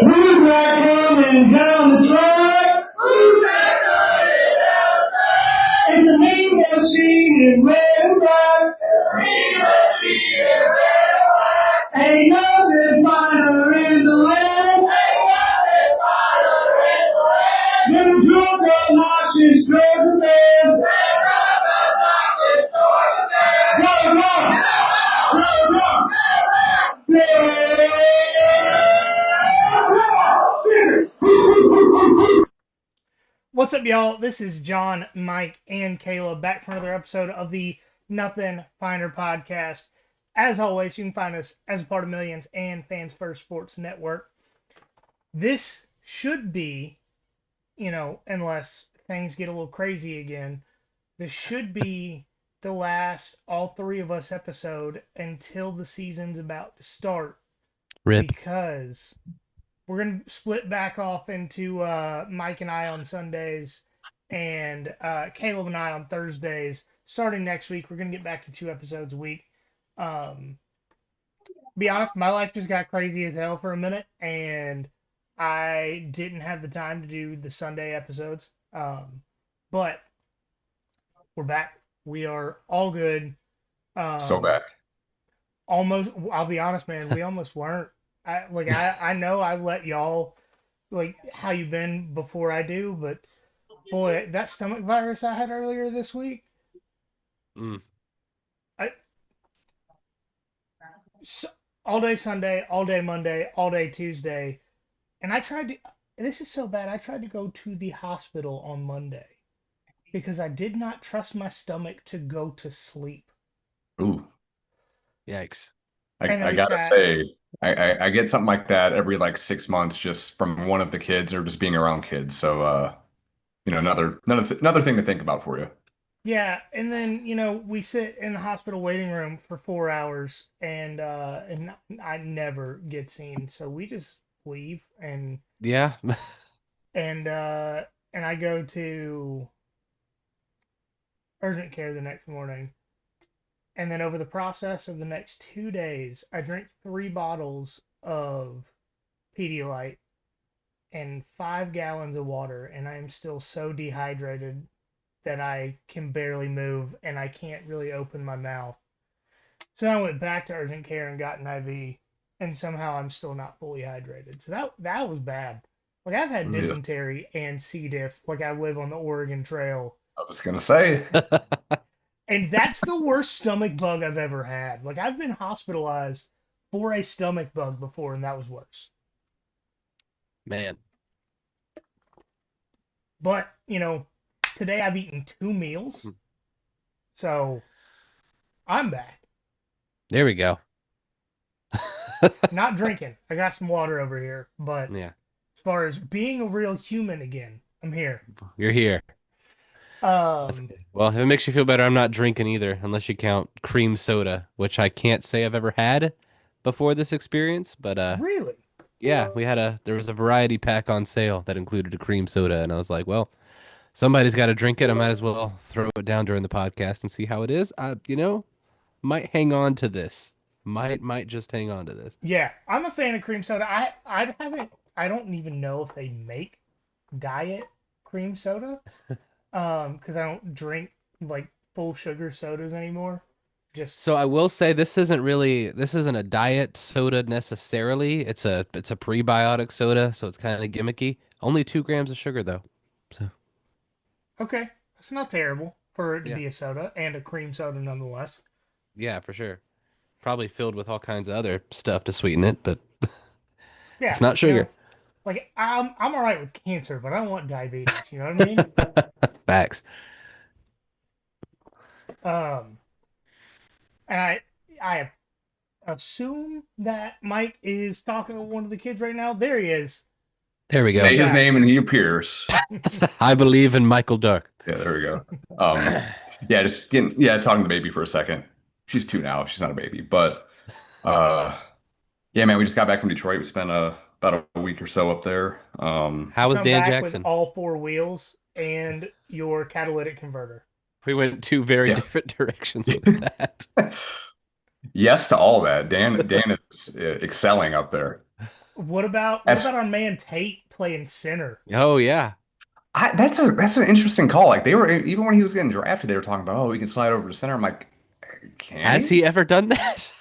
Who's that coming down the track? It's a mean machine in red and black. Ain't nothing finer in the land. Them drunk obnoxious Georgia men. Go, go! Go, go! What's up, y'all? This is John, Mike, and Caleb back for another episode of the Nothin Finer podcast. As always, you can find us as a part of Millions and Fans First Sports Network. This should be, unless things get a little crazy again, this should be the last all three of us episode until the season's about to start. Rip. Because we're going to split back off into Mike and I on Sundays and Caleb and I on Thursdays. Starting next week, we're going to get back to 2 episodes a week. Be honest, my life just got crazy as hell for a minute, and I didn't have the time to do the Sunday episodes. But we're back. We are all good. So back. Almost, I'll be honest, man, we almost weren't. I know I let y'all, how you been before I do, but boy, that stomach virus I had earlier this week. All day Sunday, all day Monday, all day Tuesday. And this is so bad, I tried to go to the hospital on Monday because I did not trust my stomach to go to sleep. Ooh. Yikes. I gotta say, I get something like that every 6 months just from one of the kids or just being around kids. So, another thing to think about for you. Yeah, and then, we sit in the hospital waiting room for 4 hours and I never get seen. So we just leave and Yeah. and I go to urgent care the next morning. And then over the process of the next 2 days, I drink 3 bottles of Pedialyte and 5 gallons of water, and I am still so dehydrated that I can barely move and I can't really open my mouth. So I went back to urgent care and got an IV, and somehow I'm still not fully hydrated. So that was bad. I've had dysentery and C. diff. I live on the Oregon Trail. I was gonna say. And that's the worst stomach bug I've ever had. I've been hospitalized for a stomach bug before, and that was worse. Man. But, today I've eaten 2 meals, so I'm back. There we go. Not drinking. I got some water over here, but Yeah. as far as being a real human again, I'm here. You're here. That's good. Well, if it makes you feel better, I'm not drinking either, unless you count cream soda, which I can't say I've ever had before this experience. But Really? yeah, there was a variety pack on sale that included a cream soda, and I was like, well, somebody's got to drink it. I might as well throw it down during the podcast and see how it is. Might hang on to this. Might just hang on to this. Yeah, I'm a fan of cream soda. I don't even know if they make diet cream soda. Because I don't drink full sugar sodas anymore. So I will say this isn't a diet soda necessarily. It's a prebiotic soda, so it's kind of gimmicky. Only 2 grams of sugar though. So okay, that's not terrible for it to be a soda and a cream soda nonetheless. Yeah, for sure. Probably filled with all kinds of other stuff to sweeten it, but yeah, it's not sugar. I'm all right with cancer, but I don't want diabetes. You know what I mean? Facts. And I assume that Mike is talking to one of the kids right now. There he is. There we go. Say his name and he appears. I believe in Michael Dark. Yeah, there we go. Talking to baby for a second. She's 2 now. She's not a baby, but man, we just got back from Detroit. We spent about a week or so up there. How was Dan Jackson? With all 4 wheels and your catalytic converter. We went 2 very different directions with that. Yes to all that. Dan is excelling up there. What about As our man Tate playing center? Oh yeah. that's an interesting call. Like they were even when he was getting drafted, they were talking about, oh, he can slide over to center. I'm like, can Has he? he ever done that?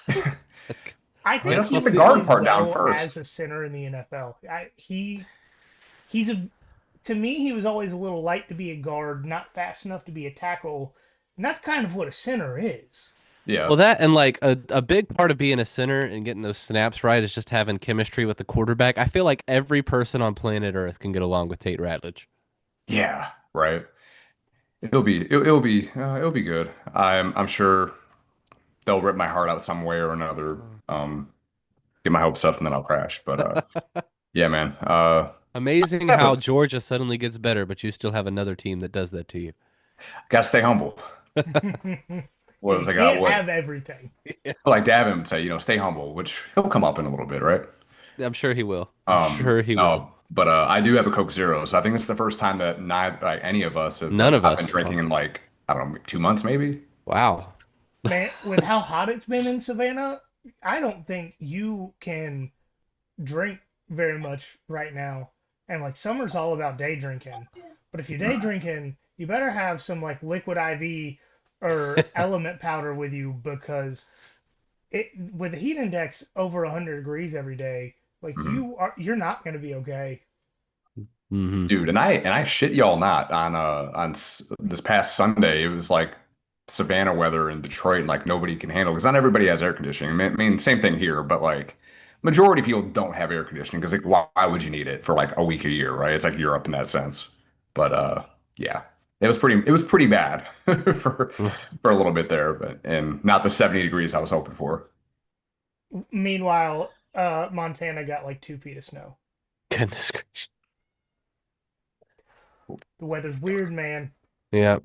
I I mean, think Guess let's we'll he get the would see. play guard part down well as first. a center in the NFL. He's a to me he was always a little light to be a guard, not fast enough to be a tackle, and that's kind of what a center is. Well, Yeah. that and like a big part of being a center and getting those snaps right is just having chemistry with the quarterback. I feel like every person on planet Earth can get along with Tate Ratledge. Yeah. Right. It'll be good. I'm sure they'll rip my heart out some way or another. Get my hopes up and then I'll crash. But yeah, man. Amazing Yeah, how but Georgia suddenly gets better, but you still have another team that does that to you. gotta stay humble. Yeah, What you was I got? can't What have everything. like Davin would say, stay humble, which he'll come up in a little bit, right? I'm sure he will. I'm sure he will. No, but I do have a Coke Zero, so I think it's the first time that not like any of us have None of I've been us. drinking in like I don't know 2 months maybe. Wow. Man, with how hot it's been in Savannah, I don't think you can drink very much right now. And like summer's all about day drinking. But if you're day drinking, you better have some like liquid IV or element powder with you because it with the heat index over 100 degrees every day, like Mhm. you're not going to be okay. Hmm. Dude, and I shit y'all not this past Sunday. It was like Savannah weather in Detroit, and like nobody can handle because not everybody has air conditioning. I mean, same thing here, but like majority of people don't have air conditioning because like why would you need it for like a week a year, right? It's like Europe in that sense. But yeah, it was pretty bad for a little bit there, but and not the 70 degrees I was hoping for. Meanwhile, Montana got like 2 feet of snow. Goodness gracious. The weather's weird, man. Yeah.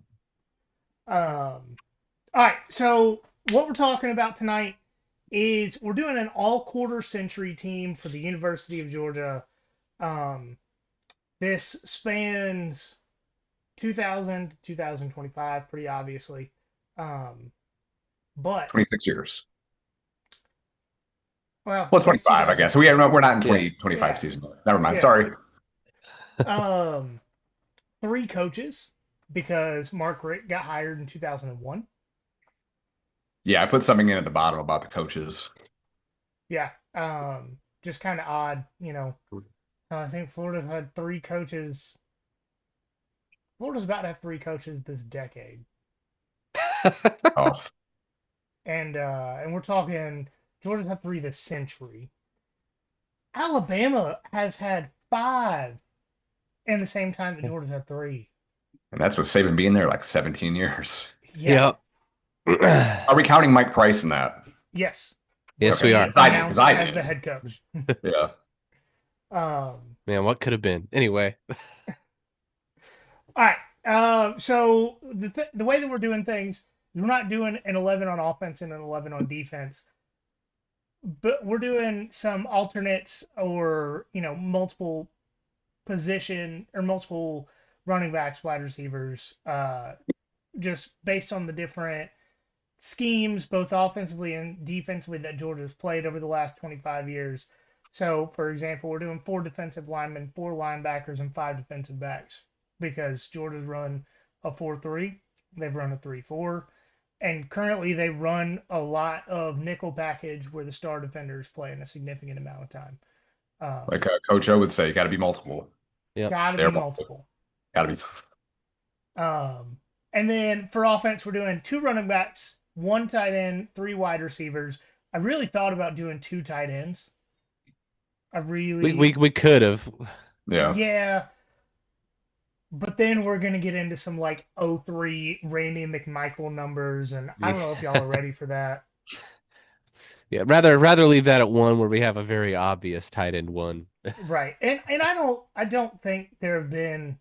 All right, so what we're talking about tonight is we're doing an all quarter century team for the University of Georgia. Um, this spans 2000 to 2025, pretty obviously. Um, but 26 years. well, Well, it's 25, I guess. We're not in Yeah. 2025 Yeah, season. Never mind. yeah. Sorry. Um, 3 coaches because Mark Richt got hired in 2001. Yeah, I put something in at the bottom about the coaches. Yeah, just kind of odd, you know. I think Florida's had 3 coaches. Florida's about to have 3 coaches this decade, Oh, and we're talking Georgia's had 3 this century. Alabama has had 5 in the same time that Georgia's had 3. and that's with Saban being there like 17 years. Yeah. Yep. Are we counting Mike Price in that? Yes. Yes, Okay. we He are. is I did, because announced I as the did. head coach. Yeah. Man, what could have been? Anyway. All right. So the way that we're doing things, we're not doing an 11 on offense and an 11 on defense, but we're doing some alternates or multiple position or multiple running backs, wide receivers, just based on the different schemes, both offensively and defensively, that Georgia's played over the last 25 years. So, for example, we're doing 4 defensive linemen, 4 linebackers, and 5 defensive backs because Georgia's run a 4-3, they've run a 3-4, and currently they run a lot of nickel package where the star defenders play in a significant amount of time. Like Coach O would say, got to be multiple. Yep. Got to They're be multiple. multiple. Got to be. And then for offense, we're doing 2 running backs, 1 tight end, 3 wide receivers. I really thought about doing 2 tight ends. I really, We could have. Yeah. yeah. But then we're gonna get into some like '03 Randy McMichael numbers, and I don't know if y'all are ready for that. Yeah, rather leave that at 1 where we have a very obvious tight end 1. Right. And I don't think there have been.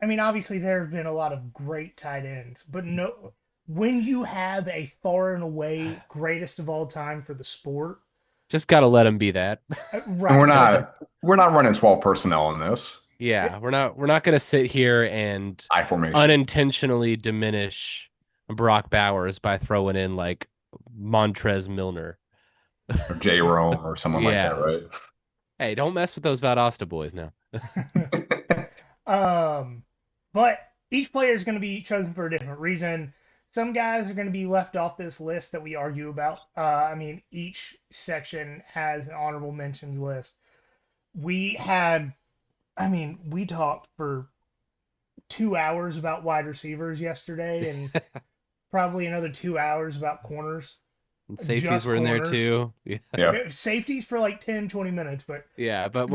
I mean, obviously there have been a lot of great tight ends, but no, when you have a far and away greatest of all time for the sport, Just got to let him be that. And right? we're not running 12 personnel in this. Yeah, we're not going to sit here and I formation. unintentionally diminish Brock Bowers by throwing in like Montrez Milner. Or J. Rome or someone like Yeah. that, right? Hey, don't mess with those Valdosta boys now. But each player is going to be chosen for a different reason. Some guys are going to be left off this list that we argue about. I mean, each section has an honorable mentions list. We had, I mean, we talked for 2 hours about wide receivers yesterday and probably another 2 hours about corners. And safeties Just were in there corners. too. Yeah. Yeah. Safeties for like 10, 20 minutes, but Yeah, but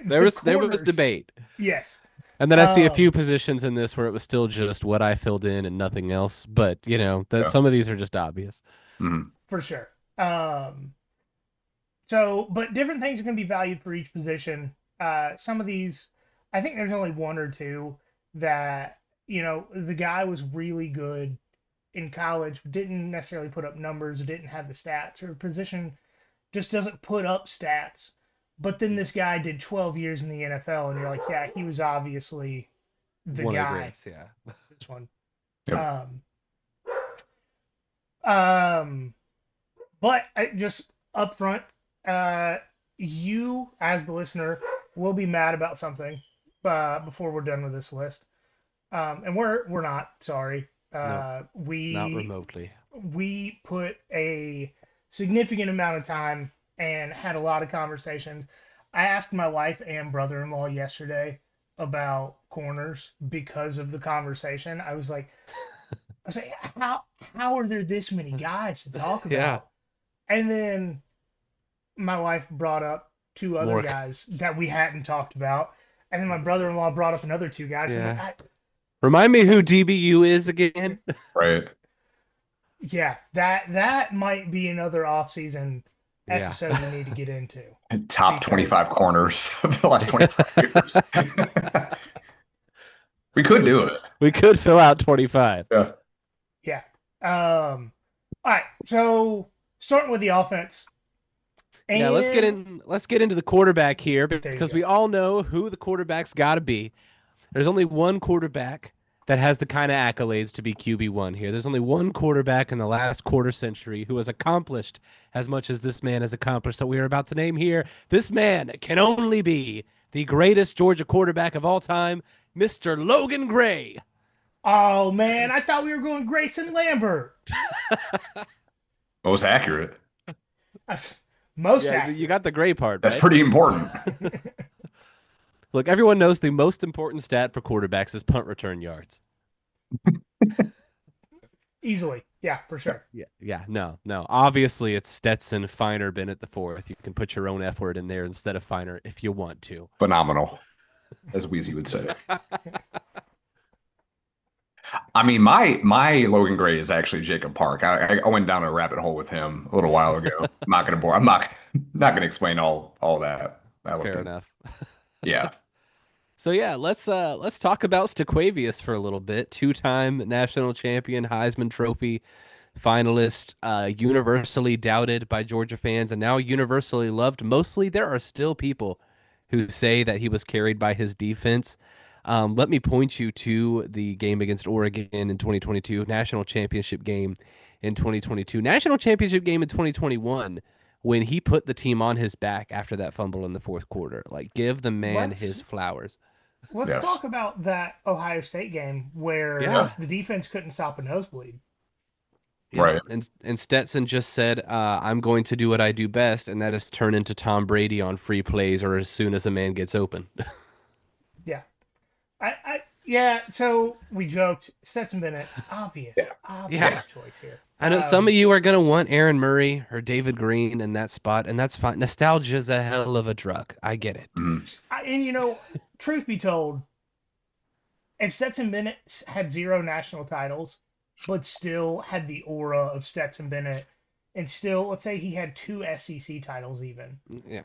there the was corners, debate. yes. And then I see a few positions in this where it was still just what I filled in and nothing else. But that some of these are just obvious. Mhm. For sure. But different things are going to be valued for each position. Some of these, I think there's only one or two that, the guy was really good in college, didn't necessarily put up numbers, or didn't have the stats, or position just doesn't put up stats. But then this guy did 12 years in the NFL, and you're like, yeah, he was obviously the One of the guy. greats, yeah. This one. Yep. But just up front, you as the listener will be mad about something before we're done with this list, and we're not sorry. No, not remotely. We put a significant amount of time and had a lot of conversations. I asked my wife and brother-in-law yesterday about corners because of the conversation. I was like, how are there this many guys to talk about? Yeah. And then my wife brought up two other guys that we hadn't talked about, and then my brother-in-law brought up another two guys. Yeah. Remind me who DBU is again. Right. Yeah, that might be another off-season episode we need to get into. Top 25 corners of the last 25 years. We could do it. We could fill out 25. Yeah. Yeah. All right. So starting with the offense. Yeah, let's get into the quarterback here because we all know who the quarterback's got to be. There's only one quarterback that has the kind of accolades to be QB1 here. There's only one quarterback in the last quarter century who has accomplished as much as this man has accomplished that we are about to name here. This man can only be the greatest Georgia quarterback of all time, Mr. Logan Gray. Oh, man, I thought we were going Grayson Lambert. Most accurate. Most accurate. You got the Gray part, That's right? pretty important. Look, everyone knows the most important stat for quarterbacks is punt return yards. Easily. Yeah, for sure. Yeah. No. Obviously, it's Stetson, Feiner, Bennett the fourth. You can put your own F word in there instead of Feiner if you want to. Phenomenal, as Weezy would say. I mean, my Logan Gray is actually Jacob Park. I went down a rabbit hole with him a little while ago. I'm not gonna bore. I'm not gonna explain all that. Fair enough. Yeah. So yeah, let's talk about Staquavius for a little bit. Two-time national champion, Heisman Trophy finalist, universally doubted by Georgia fans, and now universally loved. Mostly, there are still people who say that he was carried by his defense. Let me point you to the game against Oregon in 2022, national championship game in 2022, national championship game in 2021, when he put the team on his back after that fumble in the fourth quarter. Like, give the man his flowers. Let's talk about that Ohio State game where the defense couldn't stop a nosebleed. Yeah. Right. And Stetson just said, I'm going to do what I do best, and that is turn into Tom Brady on free plays or as soon as a man gets open. Yeah. So we joked, Stetson Bennett, obvious choice here. I know some of you are going to want Aaron Murray or David Green in that spot, and that's fine. Nostalgia's a hell of a drug. I get it. And, truth be told, if Stetson Bennett had 0 national titles, but still had the aura of Stetson Bennett, and still, let's say he had 2 SEC titles even. Yeah.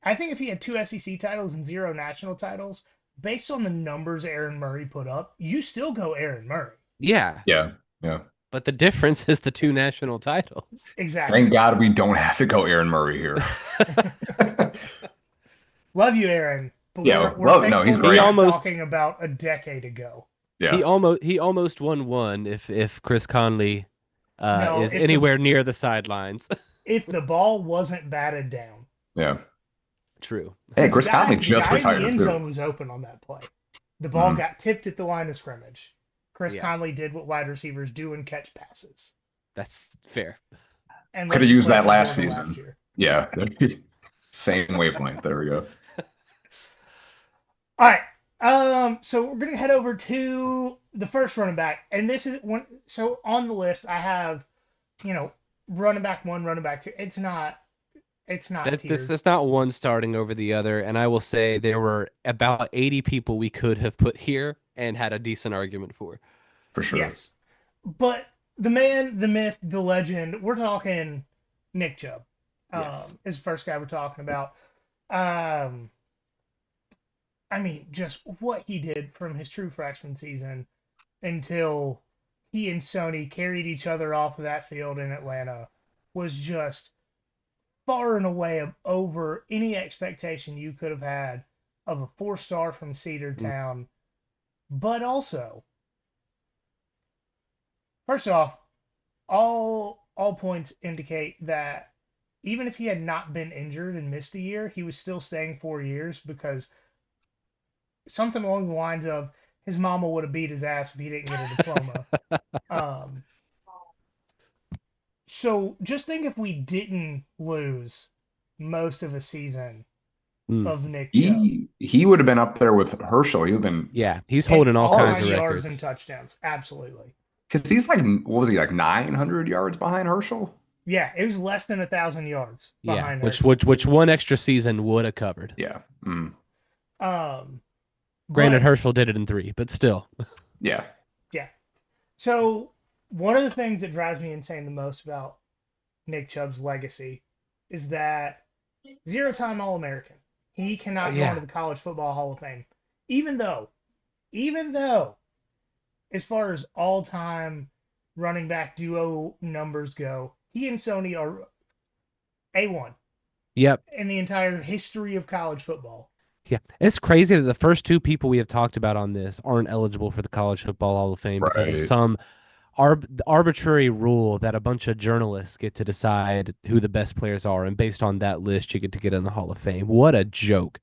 I think if he had 2 SEC titles and 0 national titles, based on the numbers Aaron Murray put up, you still go Aaron Murray. Yeah. Yeah. But the difference is the 2 national titles. Exactly. Thank God we don't have to go Aaron Murray here. Love you, Aaron. But he's great. Talking about a decade ago. Yeah. He almost won one if Chris Conley is anywhere near the sidelines. If the ball wasn't batted down. Yeah. True. Hey, Because Chris Conley the just guy in the retired end too. zone was open on that play. The ball Mhm. got tipped at the line of scrimmage. Chris Yeah. Conley did what wide receivers do and catch passes. That's fair. And Could have used that last Georgia season. year. Yeah. Same wavelength. There we go. All right. So we're gonna head over to the first running back, and this is one. So on the list, I have, running back one, running back two. It's not tiered. That's not one starting over the other, and I will say there were about 80 people we could have put here and had a decent argument for. For sure. Yes, but the man, the myth, the legend. We're talking Nick Chubb. Yes. Is the first guy we're talking about. Um, I mean, just what he did from his true freshman season until he and Sony carried each other off of that field in Atlanta was just far and away over any expectation you could have had of a 4-star from Cedartown. But also, first off, all points indicate that even if he had not been injured and missed a year, he was still staying 4 years because something along the lines of his mama would have beat his ass if he didn't get a diploma. So just think if we didn't lose most of a season of Nick Chubb. He would have been up there with Herschel. He would have been. Yeah, he's holding all kinds of yards records. and touchdowns. Absolutely. Because he's like, what was he, like 900 yards behind Herschel? Yeah, it was less than 1,000 yards behind Herschel. Which one extra season would have covered. Yeah. Granted, Herschel did it in 3, but still. Yeah. Yeah. So one of the things that drives me insane the most about Nick Chubb's legacy is that 0-time All-American. He cannot go into the College Football Hall of Fame. Even though, as far as all-time running back duo numbers go, he and Sony are A1. Yep. In the entire history of college football. Yeah, it's crazy that the first 2 people we have talked about on this aren't eligible for the College Football Hall of Fame because of some arbitrary rule that a bunch of journalists get to decide who the best players are, and based on that list, you get in the Hall of Fame. What a joke.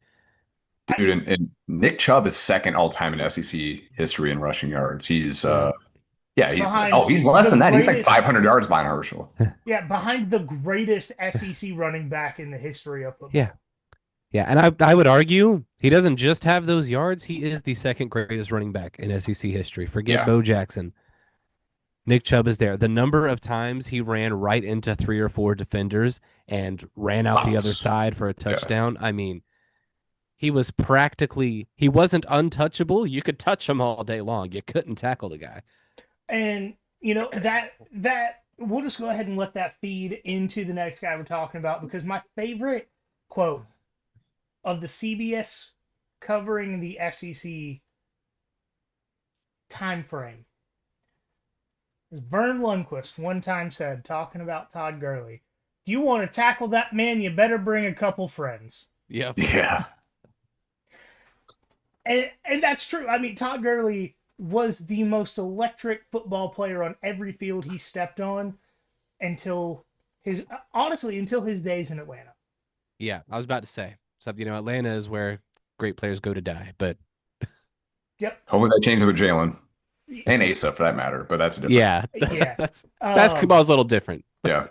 Dude, and Nick Chubb is second all-time in SEC history in rushing yards. He's he's less than that. He's like 500 yards behind Herschel. Yeah, behind the greatest SEC running back in the history of football. Yeah, and I would argue he doesn't just have those yards. He is the second greatest running back in SEC history. Forget Bo Jackson. Nick Chubb is there. The number of times he ran right into 3 or 4 defenders and ran out the other side for a touchdown. I mean, he wasn't untouchable. You could touch him all day long. You couldn't tackle the guy. And, that we'll just go ahead and let that feed into the next guy we're talking about, because my favorite quote of the CBS covering the SEC time frame is Vern Lundquist one time said, talking about Todd Gurley, if you want to tackle that man, you better bring a couple friends. Yep. Yeah. And that's true. I mean, Todd Gurley was the most electric football player on every field he stepped on until his days in Atlanta. Yeah, I was about to say. So, Atlanta is where great players go to die, but yep. Hopefully they change it with Jalen and Asa for that matter, but that's different. Yeah. Basketball's a little different. Yeah.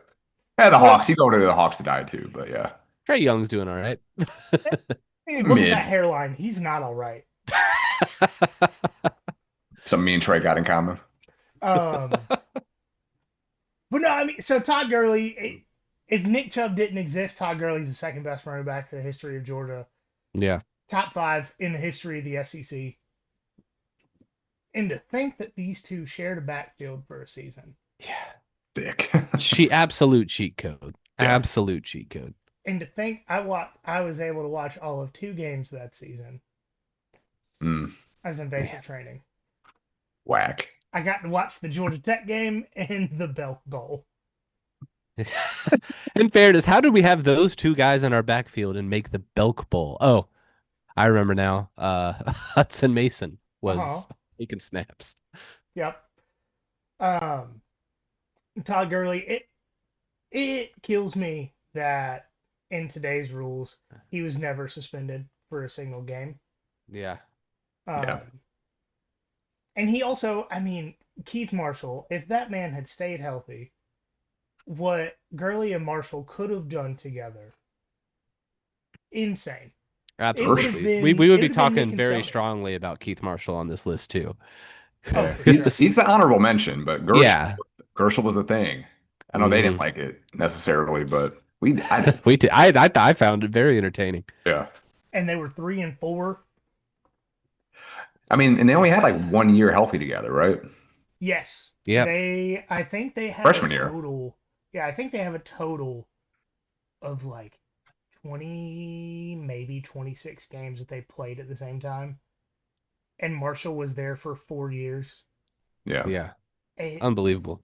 Yeah, the Hawks. You go to the Hawks to die too, but yeah. Trey Young's doing all right. Look at that hairline. He's not all right. Something me and Trey got in common. But no, I mean, so Todd Gurley, if Nick Chubb didn't exist, Todd Gurley's the second best running back in the history of Georgia. Yeah. Top 5 in the history of the SEC. And to think that these two shared a backfield for a season. Yeah. Dick. Absolute cheat code. Yeah. Absolute cheat code. And to think I was able to watch all of 2 games that season. I was in basic training. Whack. I got to watch the Georgia Tech game and the Belk Bowl. In fairness, how did we have those 2 guys in our backfield and make the Belk Bowl? Oh, I remember now. Hudson Mason was taking snaps. Yep. Todd Gurley, it kills me that in today's rules, he was never suspended for a single game. Yeah. Yeah. And he also, I mean, Keith Marshall, if that man had stayed healthy, what Gurley and Marshall could have done together, insane. It would have Absolutely. been We would it be would have been Nick talking and very Sony. strongly about Keith Marshall on this list too. Oh, for sure. He's the honorable mention, but Yeah. Gershel was the thing. I know they didn't like it necessarily, but I did. We did. I found it very entertaining. Yeah. And they were 3-4. I mean, and they only had like 1 year healthy together, right? Yes. Yep. I think they have Freshman a year. total. Yeah, I think they have a total of like 20, maybe 26 games that they played at the same time. And Marshall was there for 4 years. Yeah. Yeah. It, Unbelievable.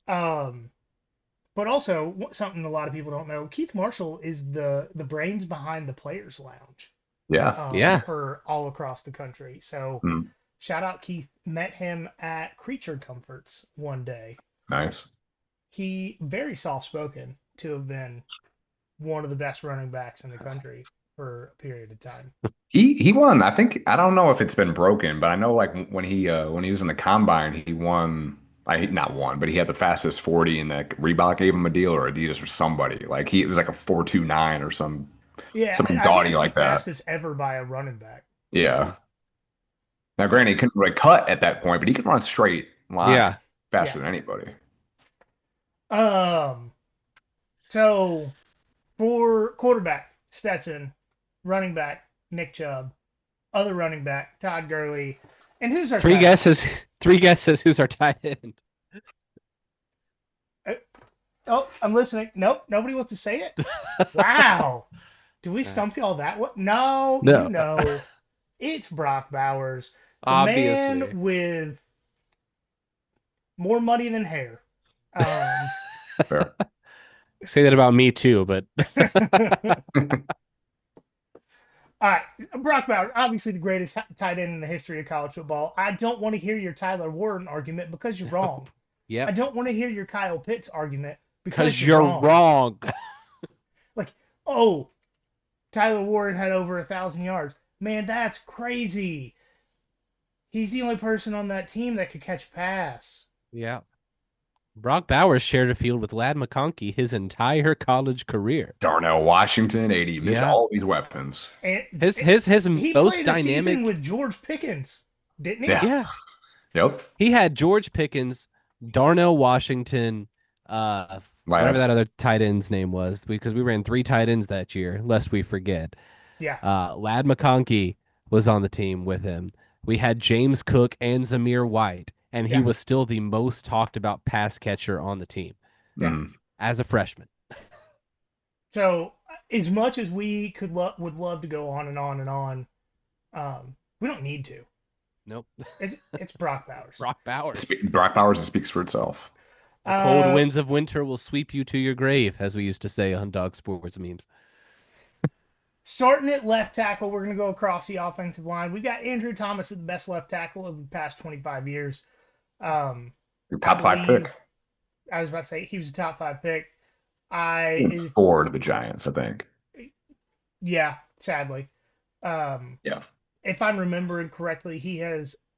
but also something a lot of people don't know, Keith Marshall is the brains behind the Players Lounge. Yeah. Yeah. For all across the country. So shout out Keith. Met him at Creature Comforts one day. Nice. He very soft spoken to have been one of the best running backs in the country for a period of time. He won. I think I don't know if it's been broken, but I know like when he was in the combine, he won. Not won, but he had the fastest 40, and that Reebok gave him a deal, or Adidas, or somebody. Like it was like a 4.29 or something I gaudy think like the that. fastest ever by a running back. Yeah. Now, granted, he couldn't really cut at that point, but he could run straight line faster than anybody. So for quarterback, Stetson, running back, Nick Chubb, other running back, Todd Gurley, and who's our Three guesses who's our tight end. Oh, I'm listening. Nope, nobody wants to say it. Wow. Do we stump y'all that way? No, you know. It's Brock Bowers. The Obviously. man with more money than hair. Fair. Say that about me too, but all right, Brock Bowers, obviously the greatest tight end in the history of college football. I don't want to hear your Tyler Warren argument because you're wrong. yeah. I don't want to hear your Kyle Pitts argument because you're wrong. Like, oh, Tyler Warren had over 1,000 yards. Man, that's crazy. He's the only person on that team that could catch a pass. Yeah. Brock Bowers shared a field with Ladd McConkey his entire college career. Darnell Washington, 80, all these weapons. And his he most played dynamic a season with George Pickens, didn't he? Yeah. Yep. He had George Pickens, Darnell Washington, whatever that other tight end's name was, because we ran 3 tight ends that year, lest we forget. Yeah. Ladd McConkey was on the team with him. We had James Cook and Zamir White, and he was still the most talked about pass catcher on the team as a freshman. So, as much as we would love to go on and on and on, we don't need to. Nope. It's Brock Bowers. Brock Bowers. Brock Bowers speaks for itself. The cold winds of winter will sweep you to your grave, as we used to say on Dog Sports memes. Starting at left tackle, we're going to go across the offensive line. We got Andrew Thomas as the best left tackle of the past 25 years. Your top 5 pick. I was about to say he was a top 5 pick. 4 to the Giants, I think. Yeah, sadly. If I'm remembering correctly,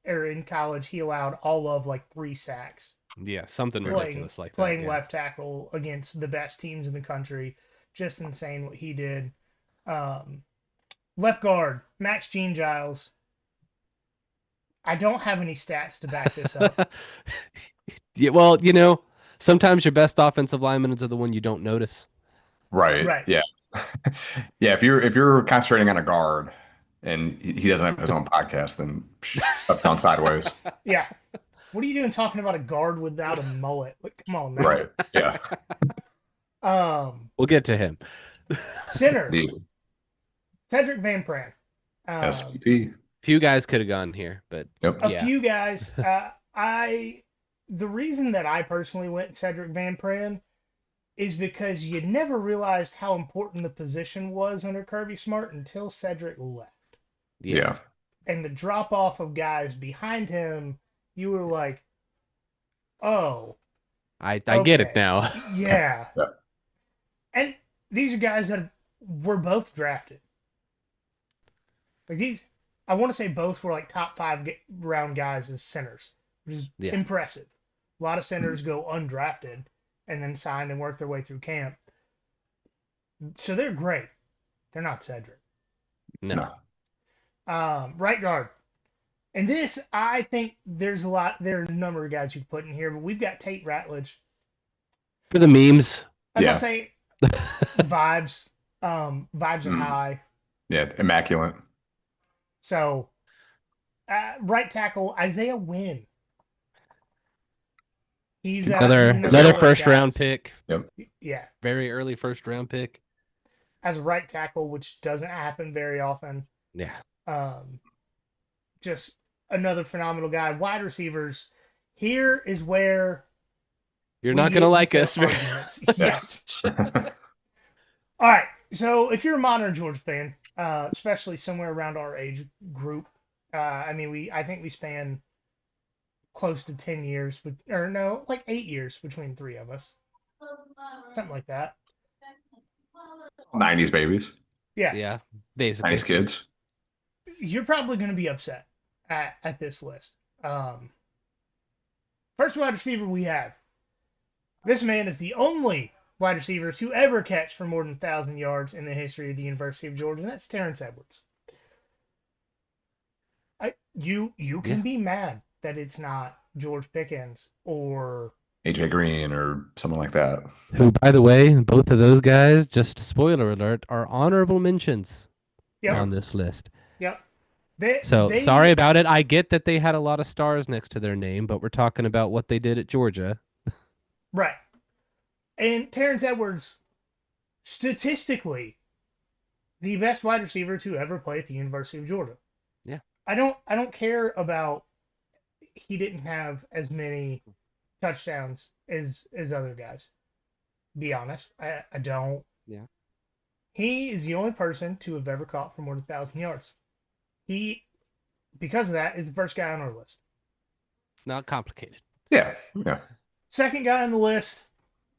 in college, he allowed all of like 3 sacks. Yeah, something ridiculous like that. Playing left tackle against the best teams in the country. Just insane what he did. Left guard, Max Gene Giles. I don't have any stats to back this up. Yeah, well, sometimes your best offensive linemen are the one you don't notice. Right. Yeah. Yeah. If you're concentrating on a guard and he doesn't have his own podcast, then up down sideways. Yeah. What are you doing talking about a guard without a mullet? Like, come on, man. Right. Yeah. We'll get to him. Center. Cedric Van Pran. SVP. Few guys could have gone here, but a few guys. The reason that I personally went Cedric Van Pran is because you never realized how important the position was under Kirby Smart until Cedric left. Yeah. And the drop off of guys behind him, you were like, oh. I get it now. Yeah. And these are guys that were both drafted. Like these, I want to say both were like top 5 round guys as centers, which is Yeah. impressive. A lot of centers go undrafted and then sign and work their way through camp. So they're great. They're not Cedric. No. Right guard. And this, I think there are a number of guys you put in here, but we've got Tate Ratledge. For the memes. As I say, vibes. Vibes are high. Yeah, immaculate. So, right tackle, Isaiah Wynn. He's another first round pick. Yep. Yeah. Very early first round pick. As a right tackle, which doesn't happen very often. Yeah. Just another phenomenal guy. Wide receivers. Here is where you're not going to like us. Yes. All right. So if you're a modern Georgia fan, especially somewhere around our age group, I think we span close to 10 years, or no, like 8 years between 3 of us. Something like that. 90s babies. Yeah. Yeah, basically. 90s kids. You're probably going to be upset at this list. First wide receiver we have. This man is the only wide receiver to ever catch for more than 1,000 yards in the history of the University of Georgia, and that's Terrence Edwards. You can be mad that it's not George Pickens or AJ Green or someone like that. Who, by the way, both of those guys, just spoiler alert, are honorable mentions on this list. Yep. Sorry about it. I get that they had a lot of stars next to their name, but we're talking about what they did at Georgia. Right. And Terrence Edwards, statistically, the best wide receiver to ever play at the University of Georgia. Yeah. I don't care about he didn't have as many touchdowns as other guys. Be honest. I don't. Yeah. He is the only person to have ever caught for more than 1,000 yards. He, because of that, is the first guy on our list. Not complicated. Yeah. Second guy on the list,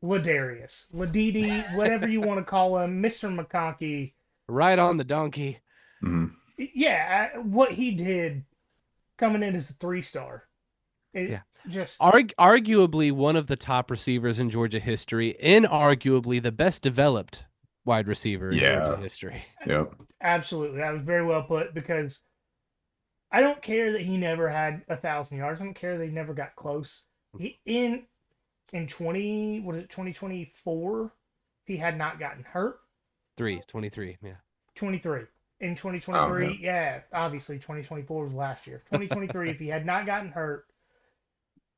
Ladarius. Ladidi, whatever you want to call him, Mr. McConkey. Right on the donkey. Mm-hmm. Yeah, what he did coming in as a 3-star. Arguably one of the top receivers in Georgia history, inarguably the best developed wide receiver in Georgia history. Yep. Absolutely. That was very well put, because I don't care that he never had 1,000 yards. I don't care that he never got close. In 2024, if he had not gotten hurt. 23, yeah. 23. In 2023, obviously 2024 was last year. 2023, if he had not gotten hurt,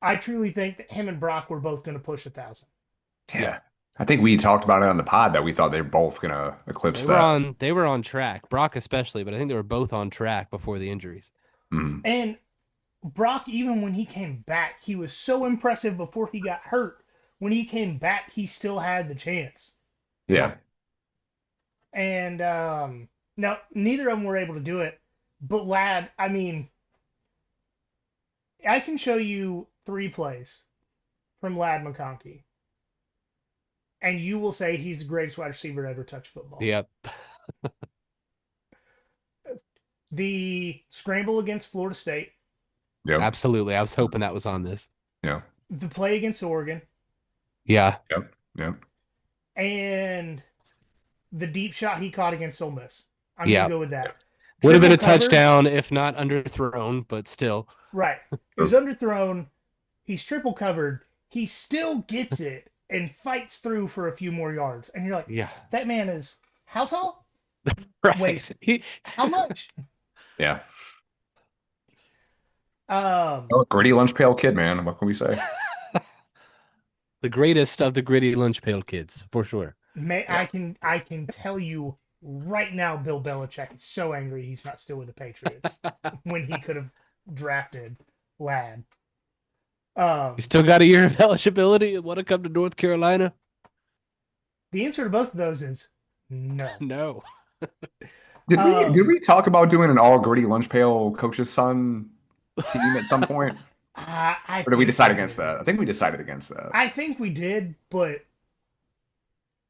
I truly think that him and Brock were both going to push 1,000. Yeah. I think we talked about it on the pod that we thought they were both going to eclipse that. They were on track, Brock especially, but I think they were both on track before the injuries. Mm. And Brock, even when he came back, he was so impressive before he got hurt. When he came back, he still had the chance. Yeah. And now, neither of them were able to do it. But Ladd, I can show you 3 plays from Ladd McConkey, and you will say he's the greatest wide receiver to ever touch football. Yep. The scramble against Florida State. Yep. Absolutely. I was hoping that was on this. Yeah. The play against Oregon. Yeah. Yep. And the deep shot he caught against Ole Miss. I'm going to go with that. Would have been a touchdown if not underthrown, but still. Right. It was underthrown. He's triple covered. He still gets it and fights through for a few more yards. And you're like, that man is how tall? Right. Wait, how much? Yeah. Gritty lunch pail kid, man. What can we say? The greatest of the gritty lunch pail kids, for sure. I can tell you right now, Bill Belichick is so angry he's not still with the Patriots when he could have drafted Ladd. You still got a year of eligibility and want to come to North Carolina? The answer to both of those is no. No. Did we talk about doing an all gritty lunch pail coach's son team at some point? Or did we decide against that? I think we decided against that. I think we did, but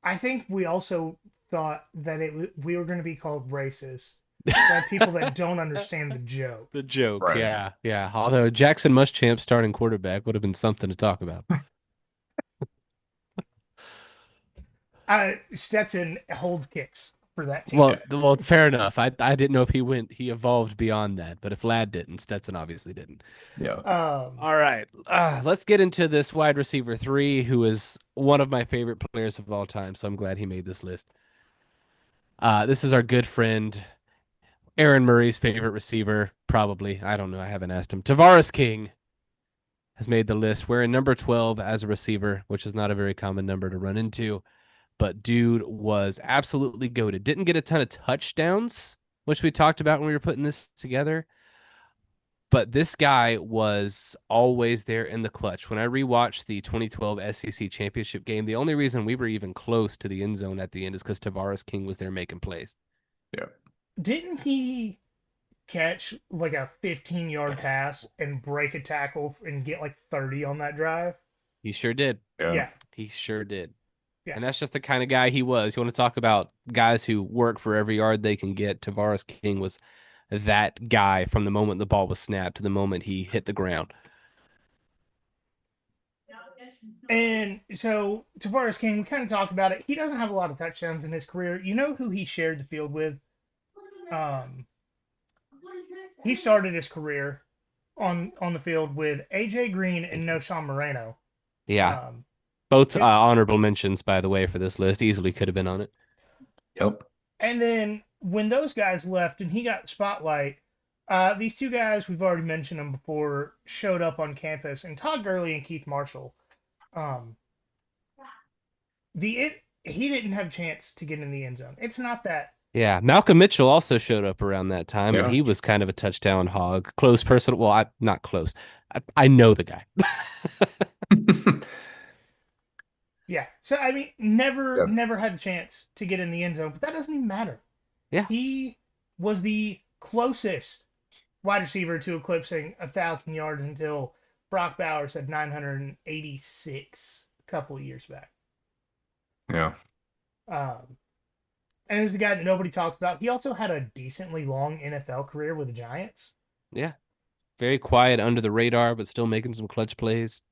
I think we also thought that we were going to be called racist by people that don't understand the joke. The joke, Right. yeah. Although Jackson Muschamp starting quarterback would have been something to talk about. Stetson holds kicks for that team. Well, fair enough. I didn't know if he evolved beyond that, but if Ladd didn't, Stetson obviously didn't. Yeah. All right, let's get into this wide receiver 3, who is one of my favorite players of all time. So I'm glad he made this list. This is our good friend Aaron Murray's favorite receiver, probably. I don't know. I haven't asked him. Tavares King has made the list. We're in number 12 as a receiver, which is not a very common number to run into. But dude was absolutely goated. Didn't get a ton of touchdowns, which we talked about when we were putting this together. But this guy was always there in the clutch. When I rewatched the 2012 SEC championship game, the only reason we were even close to the end zone at the end is because Tavares King was there making plays. Yeah. Didn't he catch like a 15-yard pass and break a tackle and get like 30 on that drive? He sure did. Yeah. He sure did. Yeah. And that's just the kind of guy he was. You want to talk about guys who work for every yard they can get. Tavares King was that guy from the moment the ball was snapped to the moment he hit the ground. And so Tavares King, we kind of talked about it. He doesn't have a lot of touchdowns in his career. You know who he shared the field with? He started his career on the field with A.J. Green and Noshawn Moreno. Yeah. Both honorable mentions, by the way, for this list. Easily could have been on it. Yep. And then when those guys left and he got the spotlight, these two guys, we've already mentioned them before, showed up on campus. And Todd Gurley and Keith Marshall, he didn't have a chance to get in the end zone. It's not that. Yeah, Malcolm Mitchell also showed up around that time, Yeah. and he was kind of a touchdown hog. Close personal. Well, not close. I know the guy. Yeah. So I mean, never had a chance to get in the end zone, but that doesn't even matter. Yeah. He was the closest wide receiver to eclipsing 1,000 yards until Brock Bowers had 986 a couple of years back. Yeah. And this is a guy that nobody talks about. He also had a decently long NFL career with the Giants. Yeah. Very quiet, under the radar, but still making some clutch plays.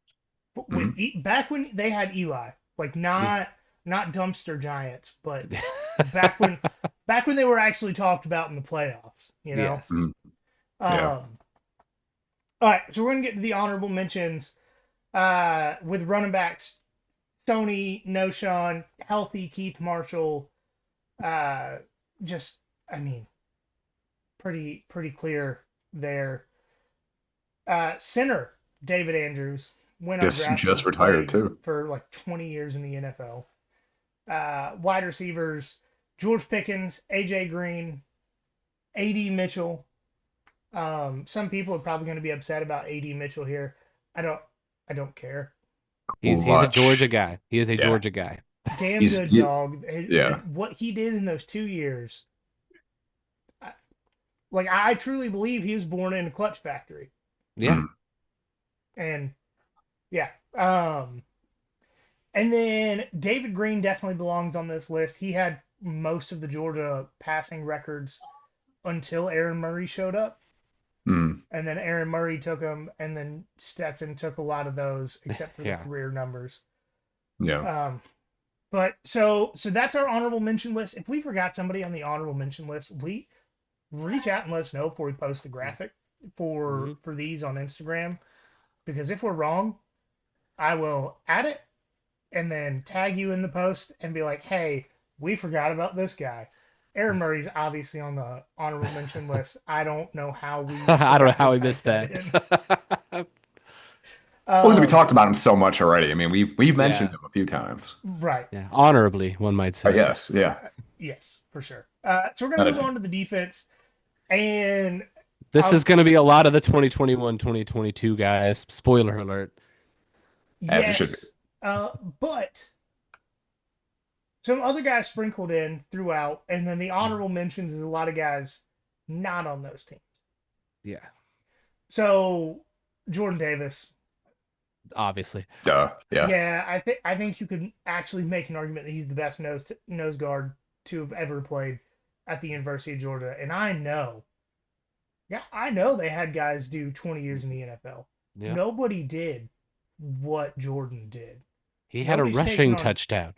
Back when they had Eli, like not dumpster Giants, but back when they were actually talked about in the playoffs, you know. Yes. All right, so we're gonna get to the honorable mentions with running backs: Stoney, Noshawn, healthy Keith Marshall. Pretty clear there. Center David Andrews went undrafted. Just retired too for like 20 years in the NFL. Wide receivers: George Pickens, A.J. Green, A.D. Mitchell. Some people are probably going to be upset about A.D. Mitchell here. I don't care. He's a Georgia guy. He is a Georgia guy. Damn good dog. Yeah. What he did in those 2 years. I truly believe he was born in a clutch factory. Yeah. And yeah. And then David Green definitely belongs on this list. He had most of the Georgia passing records until Aaron Murray showed up. And then Aaron Murray took him, and then Stetson took a lot of those, except for the career numbers. Yeah. But so that's our honorable mention list. If we forgot somebody on the honorable mention list, reach out and let us know before we post the graphic for these on Instagram. Because if we're wrong, I will add it and then tag you in the post and be like, hey, we forgot about this guy. Aaron Murray's obviously on the honorable mention list. I don't know how we missed that. We talked about him so much already. I mean, we've mentioned him a few times. Right. Yeah. Honorably, one might say. Yes. Yeah. Yes, for sure. So we're gonna move on to the defense, and this is going to be a lot of the 2021-2022 guys. Spoiler alert. As it should be. But some other guys sprinkled in throughout, and then the honorable mentions is a lot of guys not on those teams. Yeah. So Jordan Davis. Obviously. Duh. Yeah. Yeah, I think you could actually make an argument that he's the best nose guard to have ever played at the University of Georgia, and I know they had guys do 20 years in the NFL. Yeah. Nobody did what Jordan did. He had a rushing touchdown.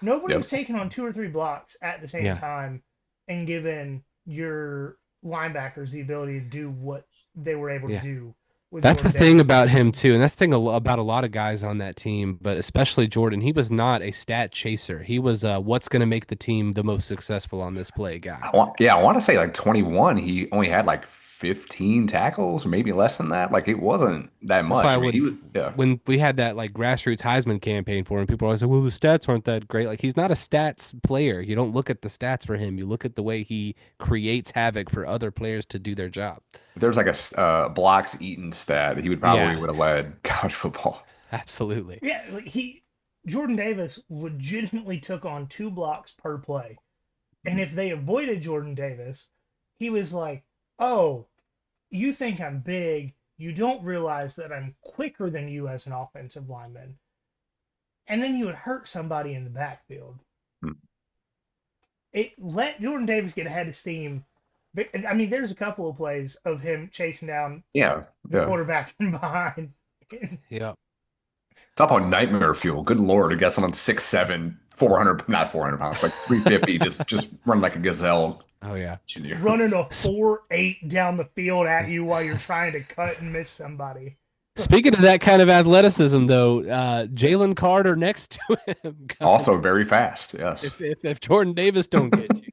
Nobody Yep. was taking on 2 or 3 blocks at the same Yeah. time and giving your linebackers the ability to do what they were able to do. With That's Jordan the thing Davis. about him too, and that's the thing about a lot of guys on that team, but especially Jordan. He was not a stat chaser. He was what's going to make the team the most successful on this play guy. I want to say like 21. He only had like 15 tackles, or maybe less than that. Like it wasn't that much. That's why when we had that like grassroots Heisman campaign for him, people always say, "Well, the stats aren't that great." Like he's not a stats player. You don't look at the stats for him. You look at the way he creates havoc for other players to do their job. If there's like a blocks eaten stat, he would probably would have led college football. Absolutely. Yeah, like Jordan Davis legitimately took on 2 blocks per play. And if they avoided Jordan Davis, he was like, "Oh, you think I'm big. You don't realize that I'm quicker than you as an offensive lineman." And then he would hurt somebody in the backfield. It let Jordan Davis get ahead of steam. I mean, there's a couple of plays of him chasing down the quarterback from behind. Yeah. Talk about nightmare fuel. Good Lord, to get someone 6'7", 400, not 400 pounds, like 350, just run like a gazelle. Oh, yeah. Running a 4.8 down the field at you while you're trying to cut and miss somebody. Speaking of that kind of athleticism, though, Jalen Carter next to him. Also very fast, yes. If Jordan Davis don't get you.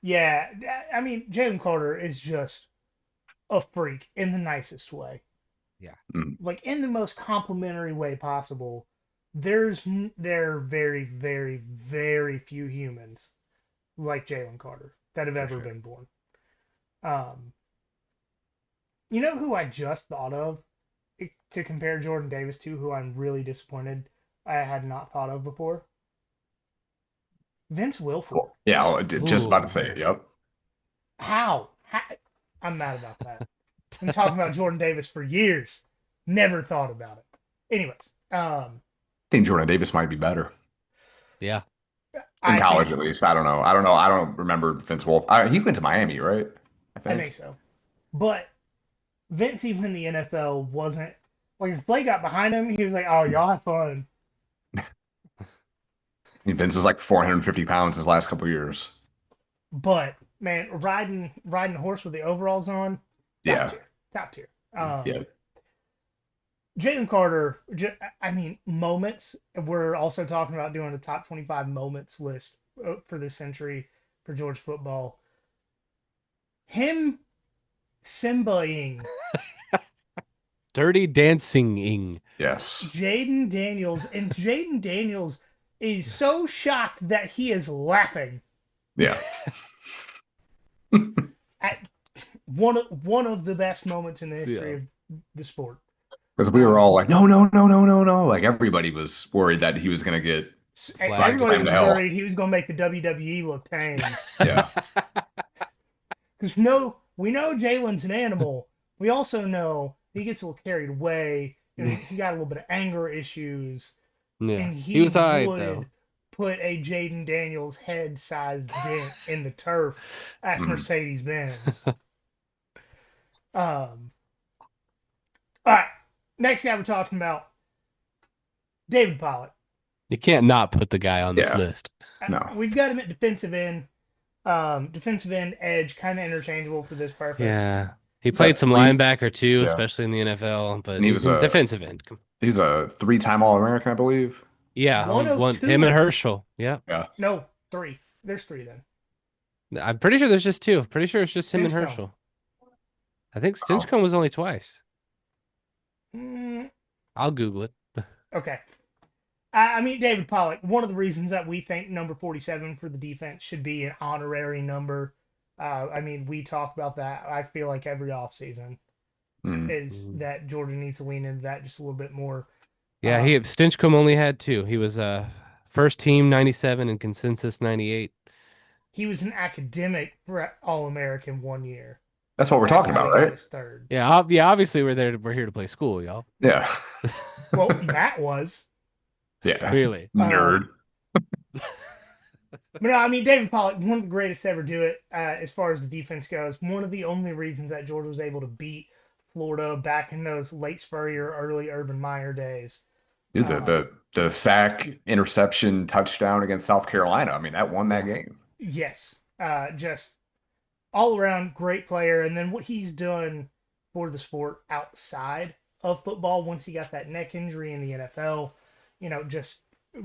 Yeah, I mean, Jalen Carter is just a freak in the nicest way. Yeah. Like, in the most complimentary way possible. There are very, very, very few humans like Jalen Carter that have ever been born. You know who I just thought of to compare Jordan Davis to, who I'm really disappointed I had not thought of before? Vince Wilfork. Cool. Yeah, just about to say it. Yep. How? I'm mad about that. Been talking about Jordan Davis for years. Never thought about it. Anyways, I think Jordan Davis might be better. Yeah. In college, at least. I don't know. I don't remember Vince Wolf. He went to Miami, right? I think so. But Vince, even in the NFL, wasn't like, if Blake got behind him, he was like, "Oh, y'all have fun." Vince was like 450 pounds his last couple of years. But man, riding a horse with the overalls on, top tier. Yeah. Jalen Carter, I mean, moments. We're also talking about doing a top 25 moments list for this century for Georgia football. Him Simba-ing. Dirty Dancing-ing. Yes. Jaden Daniels. And Jaden Daniels is so shocked that he is laughing. Yeah. At one of the best moments in the history of the sport. Because we were all like, no. Like, everybody was worried that he was going to get everybody was worried he was going to make the WWE look tame. Yeah. Because we know Jalen's an animal. We also know he gets a little carried away. And he got a little bit of anger issues. Yeah. And he was all right, though. Put a Jaden Daniels head-sized dent in the turf at Mercedes-Benz. All right. Next guy we're talking about, David Pollock. You can't not put the guy on this list. No. We've got him at defensive end. Defensive end, edge, kind of interchangeable for this purpose. Yeah. He played some linebacker, too, especially in the NFL. But he was a defensive end. He's a 3-time All-American, I believe. Yeah, him and Herschel. Yeah. No, 3. There's 3 then. I'm pretty sure there's just 2. Pretty sure it's just him and Herschel. I think Stinchcomb was only twice. I'll Google it. Okay. I mean, David Pollock, one of the reasons that we think number 47 for the defense should be an honorary number. I mean, we talk about that, I feel like, every offseason, is that Georgia needs to lean into that just a little bit more. Yeah, Stinchcomb only had 2. He was first team 97 and consensus 98. He was an academic All-American one year. That's what we're talking about, right? Third. Yeah, obviously we're here to play school, y'all. Yeah. Well, Matt was. Yeah. Really? Nerd. But no, I mean, David Pollock, one of the greatest to ever do it as far as the defense goes. One of the only reasons that Georgia was able to beat Florida back in those late Spurrier, early Urban Meyer days. Dude, the sack, interception, touchdown against South Carolina. I mean, that won that game. Yes, just all around great player. And then what he's done for the sport outside of football once he got that neck injury in the NFL, just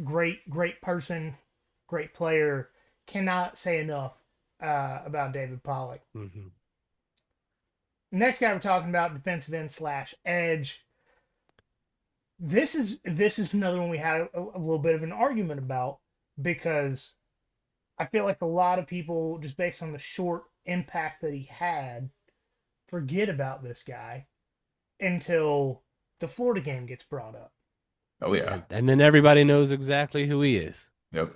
great person, great player. Cannot say enough about David Pollock. Mm-hmm. Next guy we're talking about, defensive end slash edge. This is another one we had a little bit of an argument about because I feel like a lot of people, just based on the short impact that he had, forget about this guy until the Florida game gets brought up. Oh yeah. And then everybody knows exactly who he is. Yep.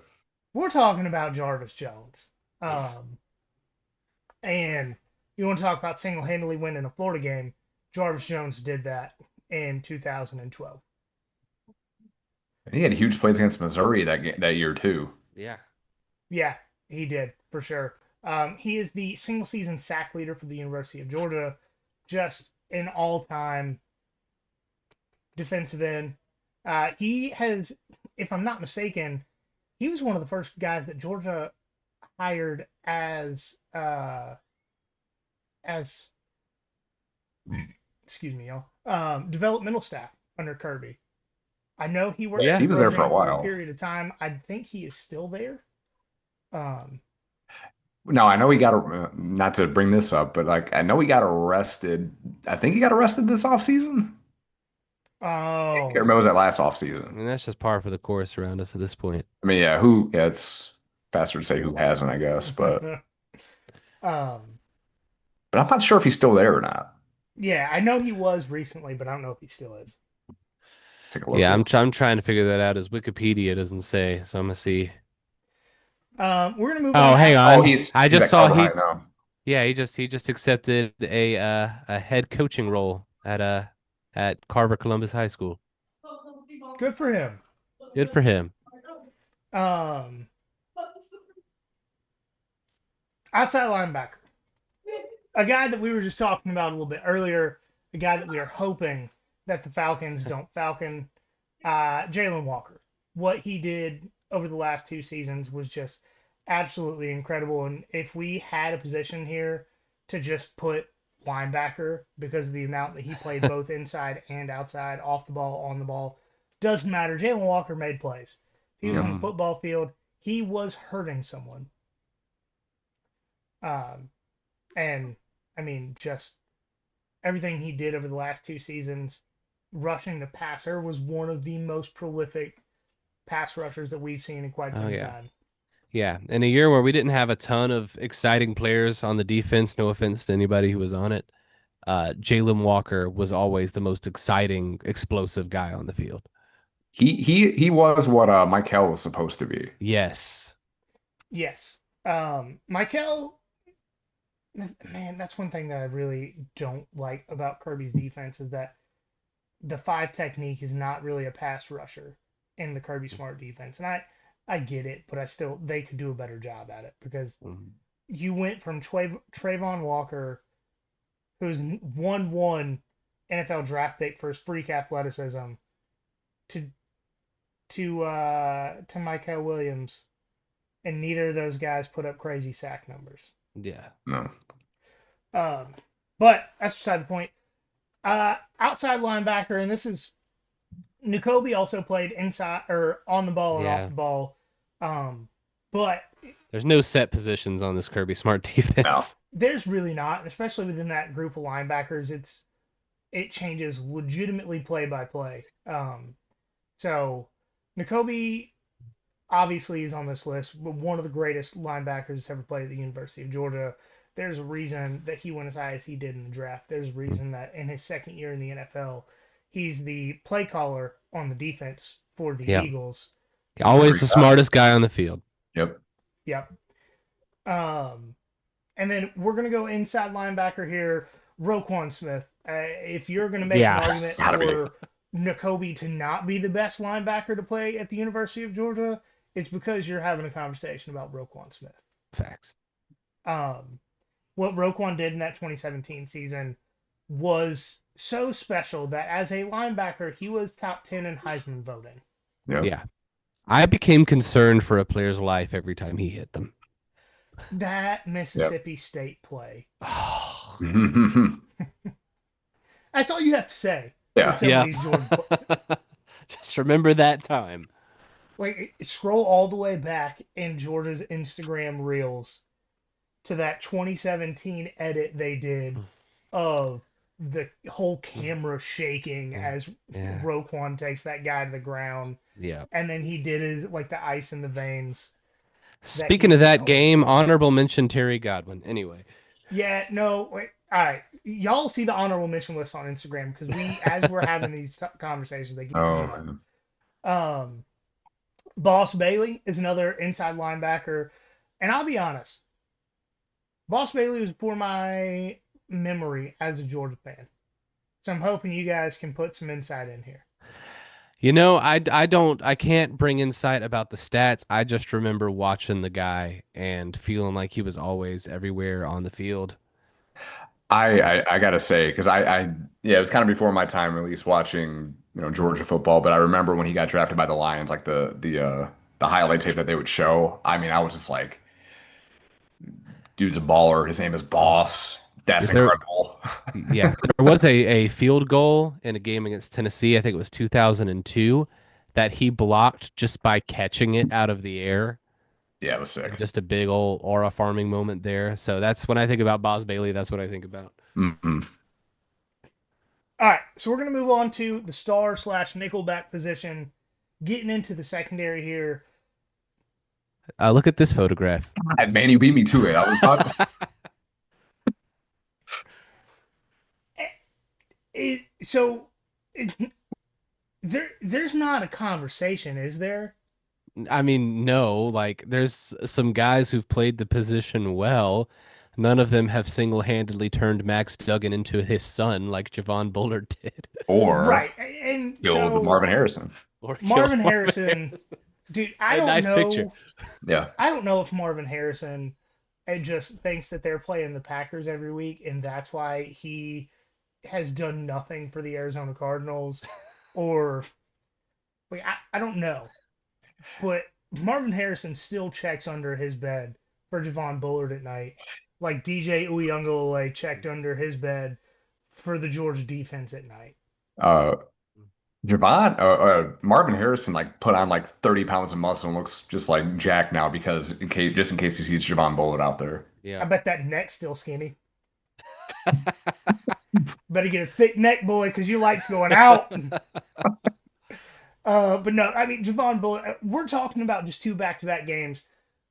We're talking about Jarvis Jones. And you want to talk about single-handedly winning a Florida game, Jarvis Jones did that in 2012. He had huge plays against Missouri that year too. Yeah. Yeah, he did, for sure. He is the single-season sack leader for the University of Georgia, just an all-time defensive end. He has, if I'm not mistaken, he was one of the first guys that Georgia hired as excuse me, y'all, developmental staff under Kirby. I know he worked. Yeah. He was there for a program while. a period of time. I think he is still there. Now I know he got not to bring this up, but like I know he got arrested. I think he got arrested this offseason. Oh, I can't remember, was that last offseason? And that's just par for the course around us at this point. I mean, yeah, it's faster to say who hasn't, I guess, but I'm not sure if he's still there or not. yeah, I know he was recently, but I don't know if he still is. Take a look. Yeah, I'm trying to figure that out as Wikipedia doesn't say, so I'm gonna see. We're gonna move Oh, on. hang on. Oh, he's I just at saw Carbonite now. yeah, he just accepted a head coaching role at Carver Columbus High School. Good for him. Good for him. Outside linebacker, a guy that we were just talking about a little bit earlier, a guy that we are hoping that the Falcons don't falcon, Jalen Walker. What he did over the last 2 seasons was just absolutely incredible. And if we had a position here to just put linebacker because of the amount that he played both inside and outside, off the ball, on the ball, doesn't matter. Jalen Walker made plays. He was on the football field. He was hurting someone. And I mean, just everything he did over the last 2 seasons, rushing the passer, was one of the most prolific pass rushers that we've seen in quite some time. Yeah, in a year where we didn't have a ton of exciting players on the defense, no offense to anybody who was on it, Jalen Walker was always the most exciting, explosive guy on the field. He was what Michael was supposed to be. Yes. Yes. Michael, man, that's one thing that I really don't like about Kirby's defense is that the 5 technique is not really a pass rusher in the Kirby Smart defense. And I get it, but they could do a better job at it because you went from Trayvon Walker, who's 1-1 NFL draft pick for his freak athleticism, to Michael Williams, and neither of those guys put up crazy sack numbers. Yeah. No. But that's beside the point. Outside linebacker, and this is N'Kobe also played inside or on the ball and off the ball. But there's no set positions on this Kirby Smart defense. No. There's really not, especially within that group of linebackers. It changes legitimately play by play. So N'Kobe obviously is on this list, but one of the greatest linebackers to ever play at the University of Georgia. There's a reason that he went as high as he did in the draft. There's a reason that in his second year in the NFL, he's the play caller on the defense for the Eagles. Always the smartest guy on the field. Yep. And then we're going to go inside linebacker here, Roquan Smith. If you're going to make an argument for N'Kobe to not be the best linebacker to play at the University of Georgia, it's because you're having a conversation about Roquan Smith. Facts. What Roquan did in that 2017 season was so special that as a linebacker, he was top 10 in Heisman voting. Yeah. I became concerned for a player's life every time he hit them. That Mississippi State play. Oh. That's all you have to say. Yeah. With some of these Georgia Just remember that time. Like, scroll all the way back in Georgia's Instagram reels to that 2017 edit they did of the whole camera shaking as Roquan takes that guy to the ground. Yeah. And then he did his, like, the ice in the veins. Speaking of that game, honorable mention Terry Godwin. Anyway. Yeah, no, wait. All right. Y'all see the honorable mention list on Instagram because as we're having these conversations, they keep coming up. Boss Bailey is another inside linebacker. And I'll be honest, Boss Bailey was for my memory as a Georgia fan. So I'm hoping you guys can put some insight in here. You know, I can't bring insight about the stats. I just remember watching the guy and feeling like he was always everywhere on the field. I gotta say, because it was kind of before my time, at least watching, Georgia football. But I remember when he got drafted by the Lions, like the highlight tape that they would show. I mean, I was just like, dude's a baller. His name is Boss. That's incredible. Yeah, there was a field goal in a game against Tennessee. I think it was 2002 that he blocked just by catching it out of the air. Yeah, it was sick. Just a big old aura farming moment there. So that's when I think about Boss Bailey. That's what I think about. Mm-hmm. All right, so we're going to move on to the star/nickelback position. Getting into the secondary here. Look at this photograph. Man, you beat me to it. I was about There's not a conversation, is there? I mean, no. Like, there's some guys who've played the position well. None of them have single-handedly turned Max Duggan into his son like Javon Bullard did. Or right, and killed Marvin Harrison. Or Marvin Harrison. Dude, I don't know. Picture. Yeah. I don't know if Marvin Harrison just thinks that they're playing the Packers every week, and that's why he has done nothing for the Arizona Cardinals, or like I don't know, but Marvin Harrison still checks under his bed for Javon Bullard at night, like DJ Uyunglele checked under his bed for the Georgia defense at night. Marvin Harrison put on 30 pounds of muscle and looks just like Jack now because in case he sees Javon Bullard out there. Yeah. I bet that neck's still skinny. Better get a thick neck, boy, because your light's going out. But no, I mean, Javon Bullard, we're talking about just 2 back-to-back games.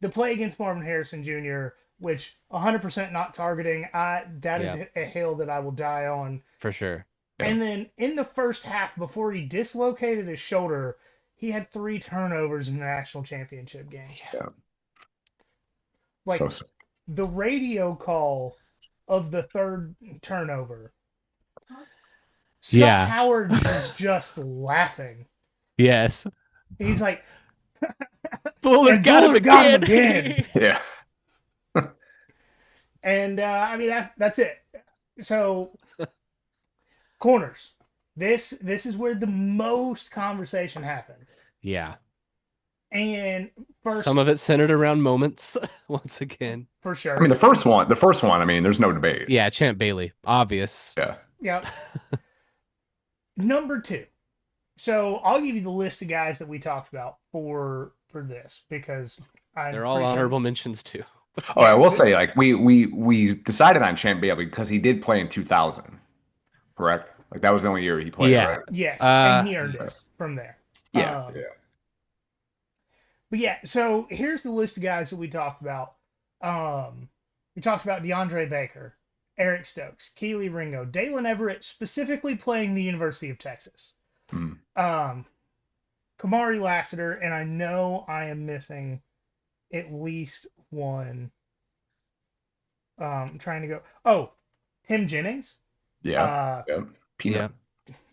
The play against Marvin Harrison Jr., which 100% not targeting, that is a hill that I will die on. For sure. Yeah. And then in the first half, before he dislocated his shoulder, he had 3 turnovers in the national championship game. Yeah. Like, the radio call of the 3rd turnover. Scott Howard is just laughing. Yes. He's like, Bullard got him again. Yeah. And, I mean, that's it. So, corners. This is where the most conversation happened. Yeah. And first, some of it centered around moments once again. For sure. I mean, the first one, I mean, there's no debate. Yeah, Champ Bailey, obvious. Yeah. Yep. Number 2. So I'll give you the list of guys that we talked about for this because they're all honorable mentions too. Oh, I will say, we decided on Champ Bailey because he did play in 2000, correct? Like that was the only year he played. Yeah. Right? Yes, and he earned it from there. Yeah. But yeah, so here's the list of guys that we talked about. We talked about DeAndre Baker, Eric Stokes, Keely Ringo, Dalen Everett, specifically playing the University of Texas. Kamari Lassiter, and I know I am missing at least one. I'm trying to go. Oh, Tim Jennings. Yeah. Peanut.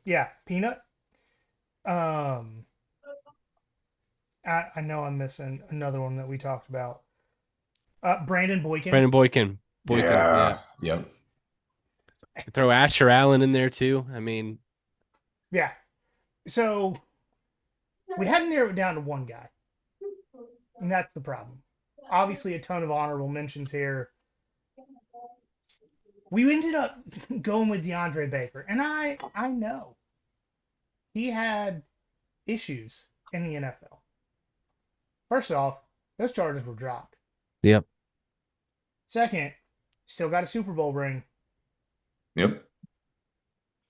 Yeah, Peanut. I know I'm missing another one that we talked about. Brandon Boykin. Brandon Boykin. Yeah. Yep. Throw Asher Allen in there too. I mean, Yeah. So we had to narrow it down to one guy, and that's the problem. Obviously, a ton of honorable mentions here. We ended up going with DeAndre Baker, and I know he had issues in the NFL. First off, those charges were dropped. yep. Second, still got a Super Bowl ring. Yep.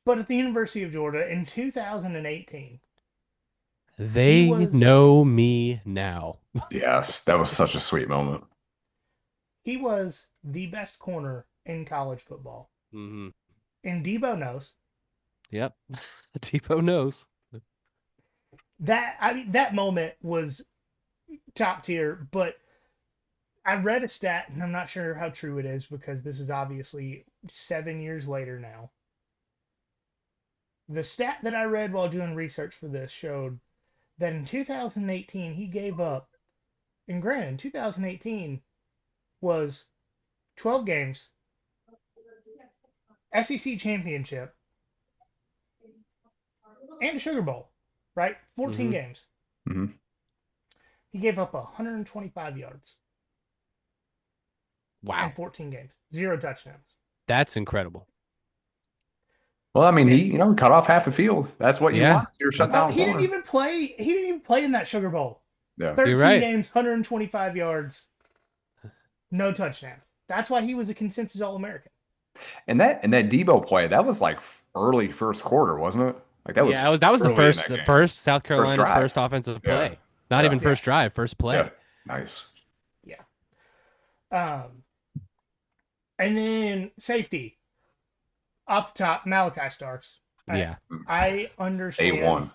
But at the University of Georgia in 2018, he They was know me now. Yes, that was such a sweet moment. he was the best corner in college football. Mm-hmm. And Debo knows Yep. Tipo knows. that. I mean, that moment was top tier. But I read a stat, and I'm not sure how true it is because this is obviously 7 years later now. The stat that I read while doing research for this showed that in 2018 he gave up, and granted, 2018 was 12 games, SEC championship, and a Sugar Bowl, right? 14 Mhm. games. hmm He gave up 125 yards Wow. in 14 games, 0 touchdowns. That's incredible. Well, I mean, Yeah. he cut off half the field. That's what you Yeah. want. You're shut That's- down He didn't corner. even play. He didn't even play in that Sugar Bowl. Yeah. 13 You're right. games, 125 yards, no touchdowns. That's why he was a consensus All-American. And that Debo play, that was like early first quarter, wasn't it? Like that was Yeah, that was the early in first that game. first South Carolina's drive. first offensive Yeah. play. Not Yeah. even first drive, first play. Yeah. Nice. And then safety. Off the top, Malachi Starks. Yeah. I understand A1.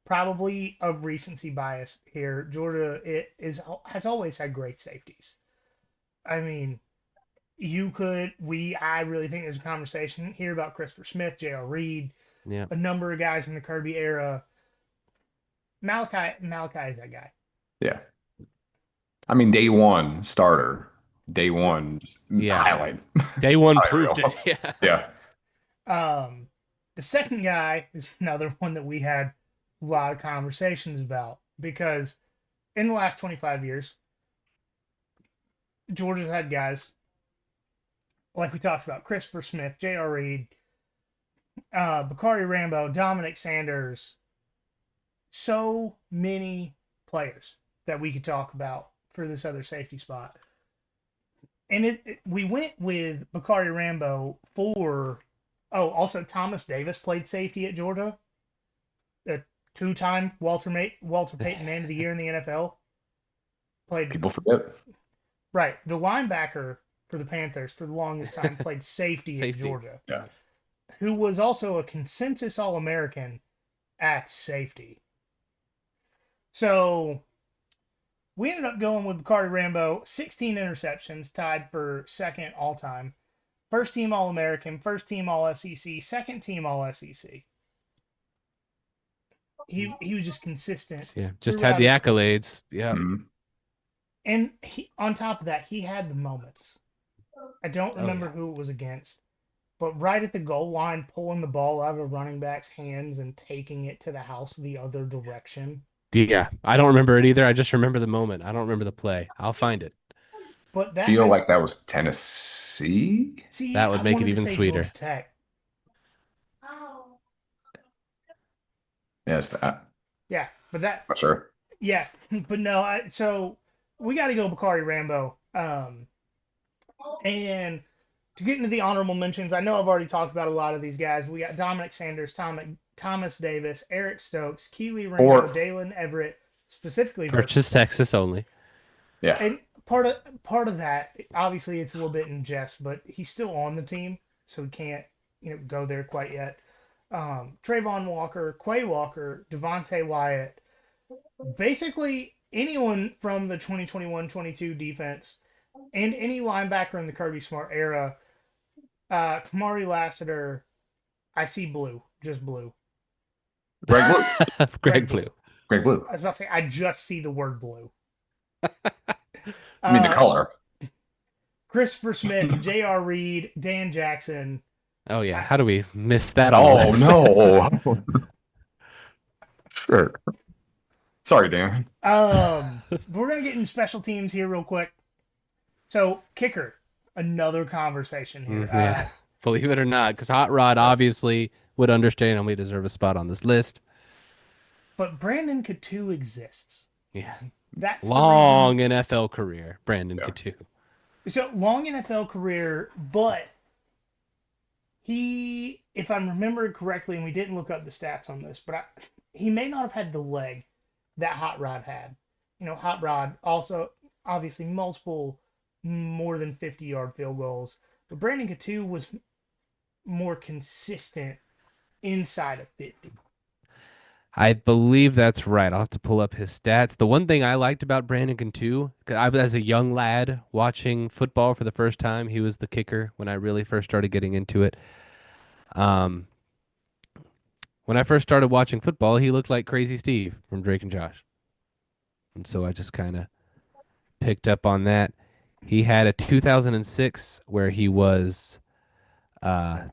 probably a recency bias here. Georgia has always had great safeties. I mean, I really think there's a conversation here about Christopher Smith, J.R. Reed, Yeah. a number of guys in the Kirby era. Malachi is that guy. Yeah. I mean, day one starter. Day one Yeah. highlight. Day one Highlight proved reel. it. Yeah. Yeah. The second guy is another one that we had a lot of conversations about because in the last 25 years, Georgia's had guys like we talked about, Christopher Smith, J.R. Reed, Bakari Rambo, Dominic Sanders, so many players that we could talk about for this other safety spot. And we went with Bakari Rambo for, also Thomas Davis played safety at Georgia, a two-time Walter Payton Man of the Year in the NFL. Played People forget. right. The linebacker for the Panthers for the longest time played safety at Georgia. Yeah. Who was also a consensus All-American at safety. So we ended up going with Bakari Rambo, 16 interceptions, tied for second all-time. First team All-American, first team All-SEC, second team All-SEC. He was just consistent. Yeah. Just had the throughout his career. accolades. Yeah. Mhm. And on top of that, he had the moments. I don't remember who it was against, but right at the goal line, pulling the ball out of a running back's hands and taking it to the house the other direction. Yeah. I don't remember it either. I just remember the moment. I don't remember the play. I'll find it. But that Feel like that was Tennessee. That would I make it wanted to even say sweeter. Georgia Tech. Yes, that. Yeah, but that Not sure. yeah, but no. So we got to go Bakari Rambo. And to get into the honorable mentions, I know I've already talked about a lot of these guys. We got Dominic Sanders, Thomas Davis, Eric Stokes, Keely Ringo, Dalen Everett, specifically Versus Texas only. Yeah. And part of that, obviously, it's a little bit in jest, but he's still on the team, so he can't go there quite yet. Trayvon Walker, Quay Walker, Devontae Wyatt, basically anyone from the 2021-22 defense and any linebacker in the Kirby Smart era. Kamari Lassiter, I see blue, just blue. Greg Blue. Greg Blue. Greg Blue. I was about to say, I just see the word blue. I mean the color. Christopher Smith, J.R. Reed, Dan Jackson. Oh yeah, how do we miss that on the Oh list? no. Sure. Sorry, Dan. We're gonna get into special teams here real quick. So kicker, another conversation here. Yeah, believe it or not, because Hot Rod obviously would understand and we deserve a spot on this list. But Brandon Coutu exists. Yeah, That's long the reason. NFL career, Brandon Yeah. Coutu. So long NFL career, but he, if I'm remembering correctly, and we didn't look up the stats on this, but he may not have had the leg that Hot Rod had. Hot Rod also obviously multiple more than 50-yard field goals, but Brandon Coutu was more consistent inside of 50. I believe that's right. I'll have to pull up his stats. The one thing I liked about Brandon Coutu, 'cause I was as a young lad watching football for the first time. He was the kicker when I really first started getting into it. Um, when I first started watching football, he looked like Crazy Steve from Drake and Josh, and so I just kind of picked up on that. He had a 2006 where he was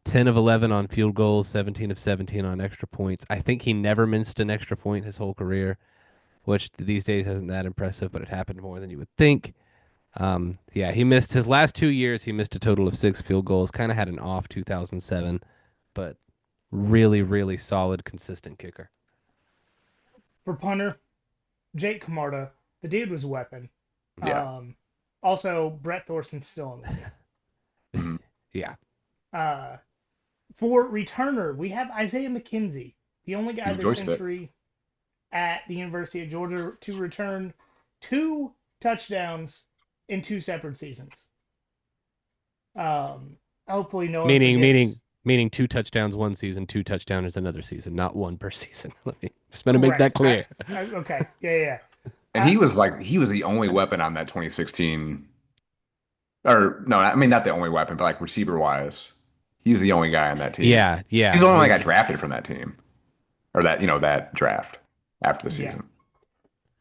10 of 11 on field goals, 17 of 17 on extra points. I think he never missed an extra point his whole career, which these days isn't that impressive, but it happened more than you would think. Yeah, he missed his last 2 years. He missed a total of 6 field goals. Kind of had an off 2007, but really, really solid, consistent kicker. For punter, Jake Camarda, the dude was a weapon. Yeah. Also, Brett Thorson's still on the team. Yeah. For returner, we have Isaiah McKenzie, the only guy this Joystick. century at the University of Georgia to return 2 touchdowns in 2 separate seasons. Hopefully, no one forgets. Meaning 2 touchdowns one season, 2 touchdowns another season, not 1 per season. Let me just want to make that clear. Okay. Yeah. And he was the only weapon on that 2016. Or no, I mean not the only weapon, but like receiver wise, he was the only guy on that team. Yeah. He's the only one that got drafted from that team, or that draft after the season.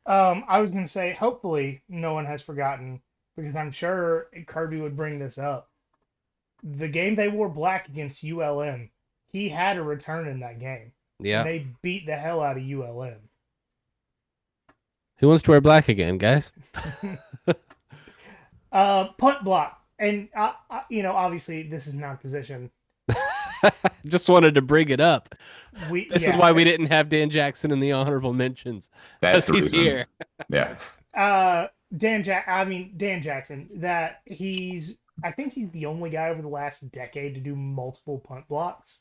I was gonna say, hopefully, no one has forgotten because I'm sure Kirby would bring this up. The game they wore black against ULM, he had a return in that game. Yeah. They beat the hell out of ULM. Who wants to wear black again, guys? Punt block, and obviously this is not a position. Just wanted to bring it up. This is why we didn't have Dan Jackson in the honorable mentions. That's the he's reason. here. Yeah. Dan Jackson. I think he's the only guy over the last decade to do multiple punt blocks.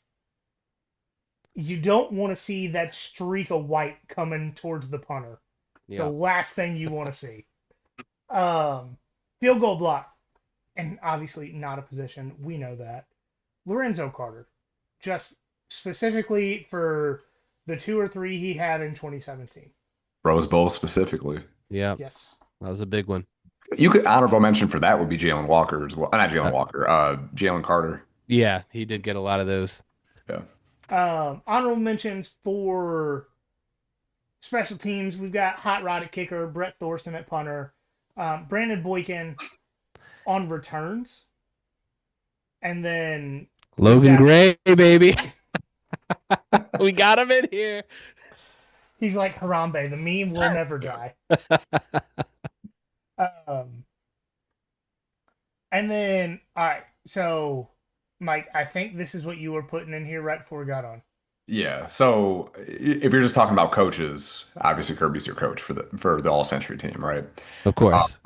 You don't want to see that streak of white coming towards the punter. It's the last thing you want to see. Field goal block, and obviously not a position. We know that. Lorenzo Carter, just specifically for the 2 or 3 he had in 2017. Rose Bowl specifically. Yeah. Yes. That was a big one. You could honorable mention for that would be Jalen Walker as well. Not Jalen Walker. Jalen Carter. Yeah, he did get a lot of those. Yeah. Honorable mentions for special teams. We've got Hot Rod at kicker, Brett Thorson at punter, Brandon Boykin on returns, and then Logan Gray, baby. We got him in here. He's like Harambe. The meme will never die. And then, all right. So, Mike, I think this is what you were putting in here right before we got on. Yeah. So if you're just talking about coaches, obviously Kirby's your coach for the All Century team, right? Of course.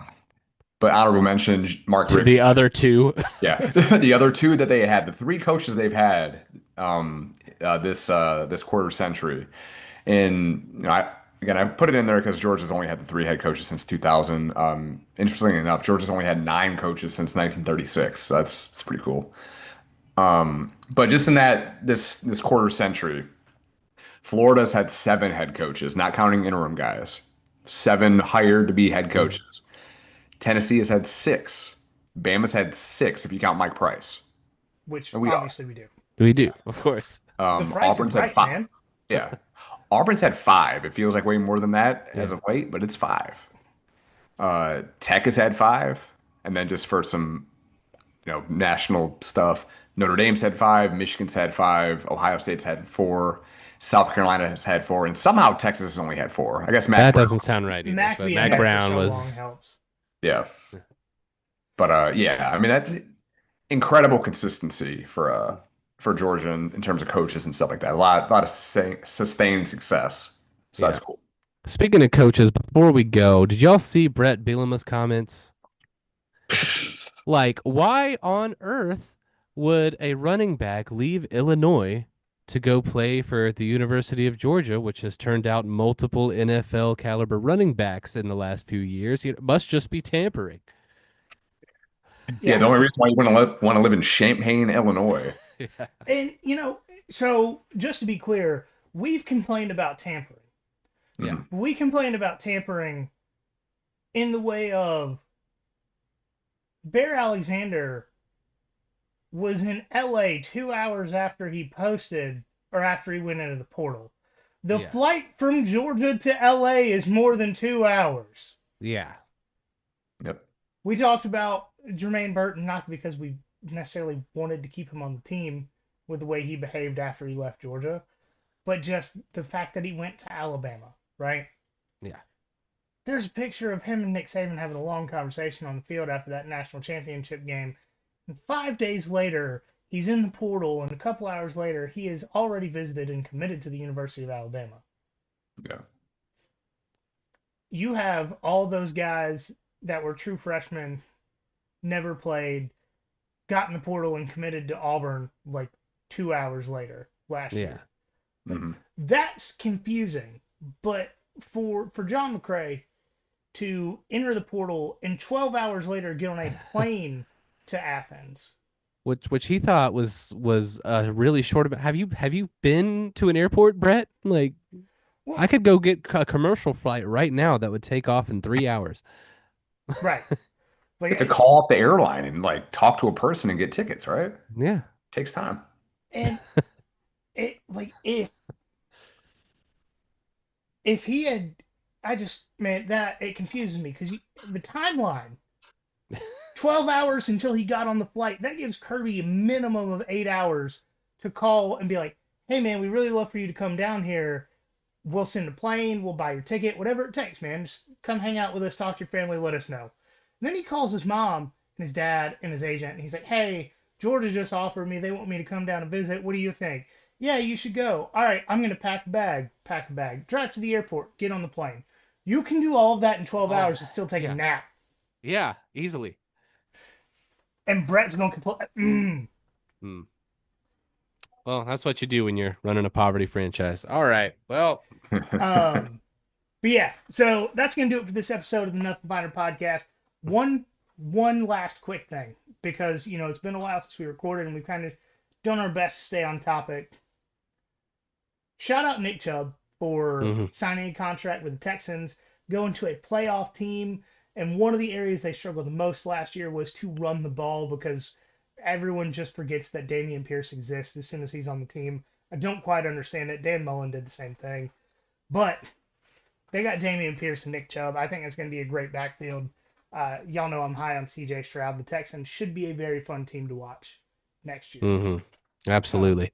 But honorable mention, Mark To Rich. the other 2. Yeah, the other 2 that they had, the 3 coaches they've had this quarter century, and I put it in there because Georgia's only had the 3 head coaches since 2000. Interestingly enough, Georgia's only had 9 coaches since 1936. So that's pretty cool. But just in this quarter century, Florida's had 7 head coaches, not counting interim guys. 7 hired to be head coaches. Tennessee has had 6. Bama's had 6 if you count Mike Price. Which obviously we do. We do, of course. The Price Auburn's is had right, 5. man. Yeah. Auburn's had 5. It feels like way more than that as of late, but it's 5. Tech has had 5, and then just for some national stuff, Notre Dame's had 5, Michigan's had 5, Ohio State's had 4, South Carolina has had 4, and somehow Texas has only had 4. I guess That doesn't sound right either. Mac But being Mac there for Brown so was long helps. Yeah. But yeah, I mean that incredible consistency for Georgia in terms of coaches and stuff like that. A lot of sustained success. So that's cool. Speaking of coaches, before we go, did y'all see Brett Bielema's comments? Like, why on earth would a running back leave Illinois to go play for the University of Georgia, which has turned out multiple NFL caliber running backs in the last few years? It must just be tampering. Yeah, the only reason why you want to live in Champaign, Illinois. Yeah. And so just to be clear, we've complained about tampering. Yeah. We complained about tampering in the way of Bear Alexander was in LA 2 hours after he posted or after he went into the portal. The flight from Georgia to LA is more than 2 hours. Yeah. Yep. We talked about Jermaine Burton, not because we necessarily wanted to keep him on the team with the way he behaved after he left Georgia, but just the fact that he went to Alabama, right? Yeah. There's a picture of him and Nick Saban having a long conversation on the field after that national championship game. And 5 days later, he's in the portal, and a couple hours later, he is already visited and committed to the University of Alabama. Yeah. You have all those guys that were true freshmen, never played, got in the portal and committed to Auburn like 2 hours later last year. Mm-hmm. That's confusing. But for John McCray to enter the portal and 12 hours later get on a plane to Athens, which he thought was really short. Have you been to an airport, Brett? Like, well, I could go get a commercial flight right now that would take off in 3 hours. Right. Like, you have to call up the airline and like talk to a person and get tickets, right? Yeah. Takes time. And if he had, it confuses me because the timeline, 12 hours until he got on the flight, that gives Kirby a minimum of 8 hours to call and be like, hey man, we really love for you to come down here. We'll send a plane, we'll buy your ticket, whatever it takes, man. Just come hang out with us, talk to your family, let us know. And then he calls his mom and his dad and his agent, and he's like, hey, Georgia just offered me, they want me to come down and visit. What do you think? Yeah, you should go. All right, I'm going to pack a bag, drive to the airport, get on the plane. You can do all of that in 12 hours and still take a nap. Yeah, easily. And Brett's going to complain. Well, that's what you do when you're running a poverty franchise. All right, well. But yeah, so that's going to do it for this episode of the Nothin Finer podcast. One last quick thing, because, it's been a while since we recorded and we've kind of done our best to stay on topic. Shout out Nick Chubb for signing a contract with the Texans, going to a playoff team, and one of the areas they struggled the most last year was to run the ball because everyone just forgets that Dameon Pierce exists as soon as he's on the team. I don't quite understand it. Dan Mullen did the same thing. But they got Dameon Pierce and Nick Chubb. I think it's going to be a great backfield. Y'all know I'm high on C.J. Stroud. The Texans should be a very fun team to watch next year. Mm-hmm. Absolutely.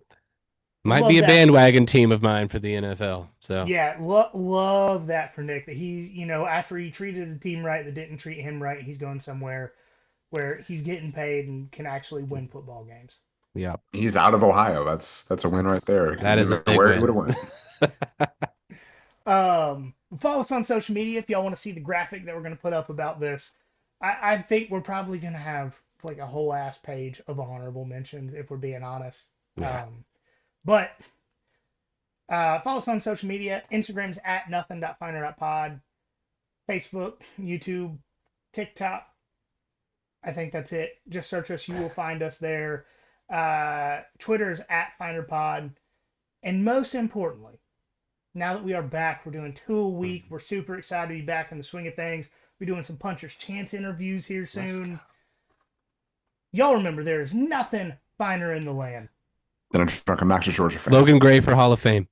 Might be a bandwagon team of mine for the NFL. So yeah, love that for Nick. That he's, after he treated a team right that didn't treat him right, he's going somewhere where he's getting paid and can actually win football games. Yeah, he's out of Ohio. That's a win right there. That is a big where win. He would have won. Follow us on social media if y'all want to see the graphic that we're going to put up about this. I think we're probably going to have like a whole ass page of honorable mentions if we're being honest. Yeah. But follow us on social media. Instagram's at nothin.finer.pod. Facebook, YouTube, TikTok. I think that's it. Just search us. You will find us there. Twitter's at FinerPod. And most importantly, now that we are back, we're doing 2 a week. We're super excited to be back in the swing of things. We're doing some Puncher's Chance interviews here soon. Y'all remember there is nothing finer in the land than a drunken Max Georgia fan. Logan Gray for Hall of Fame.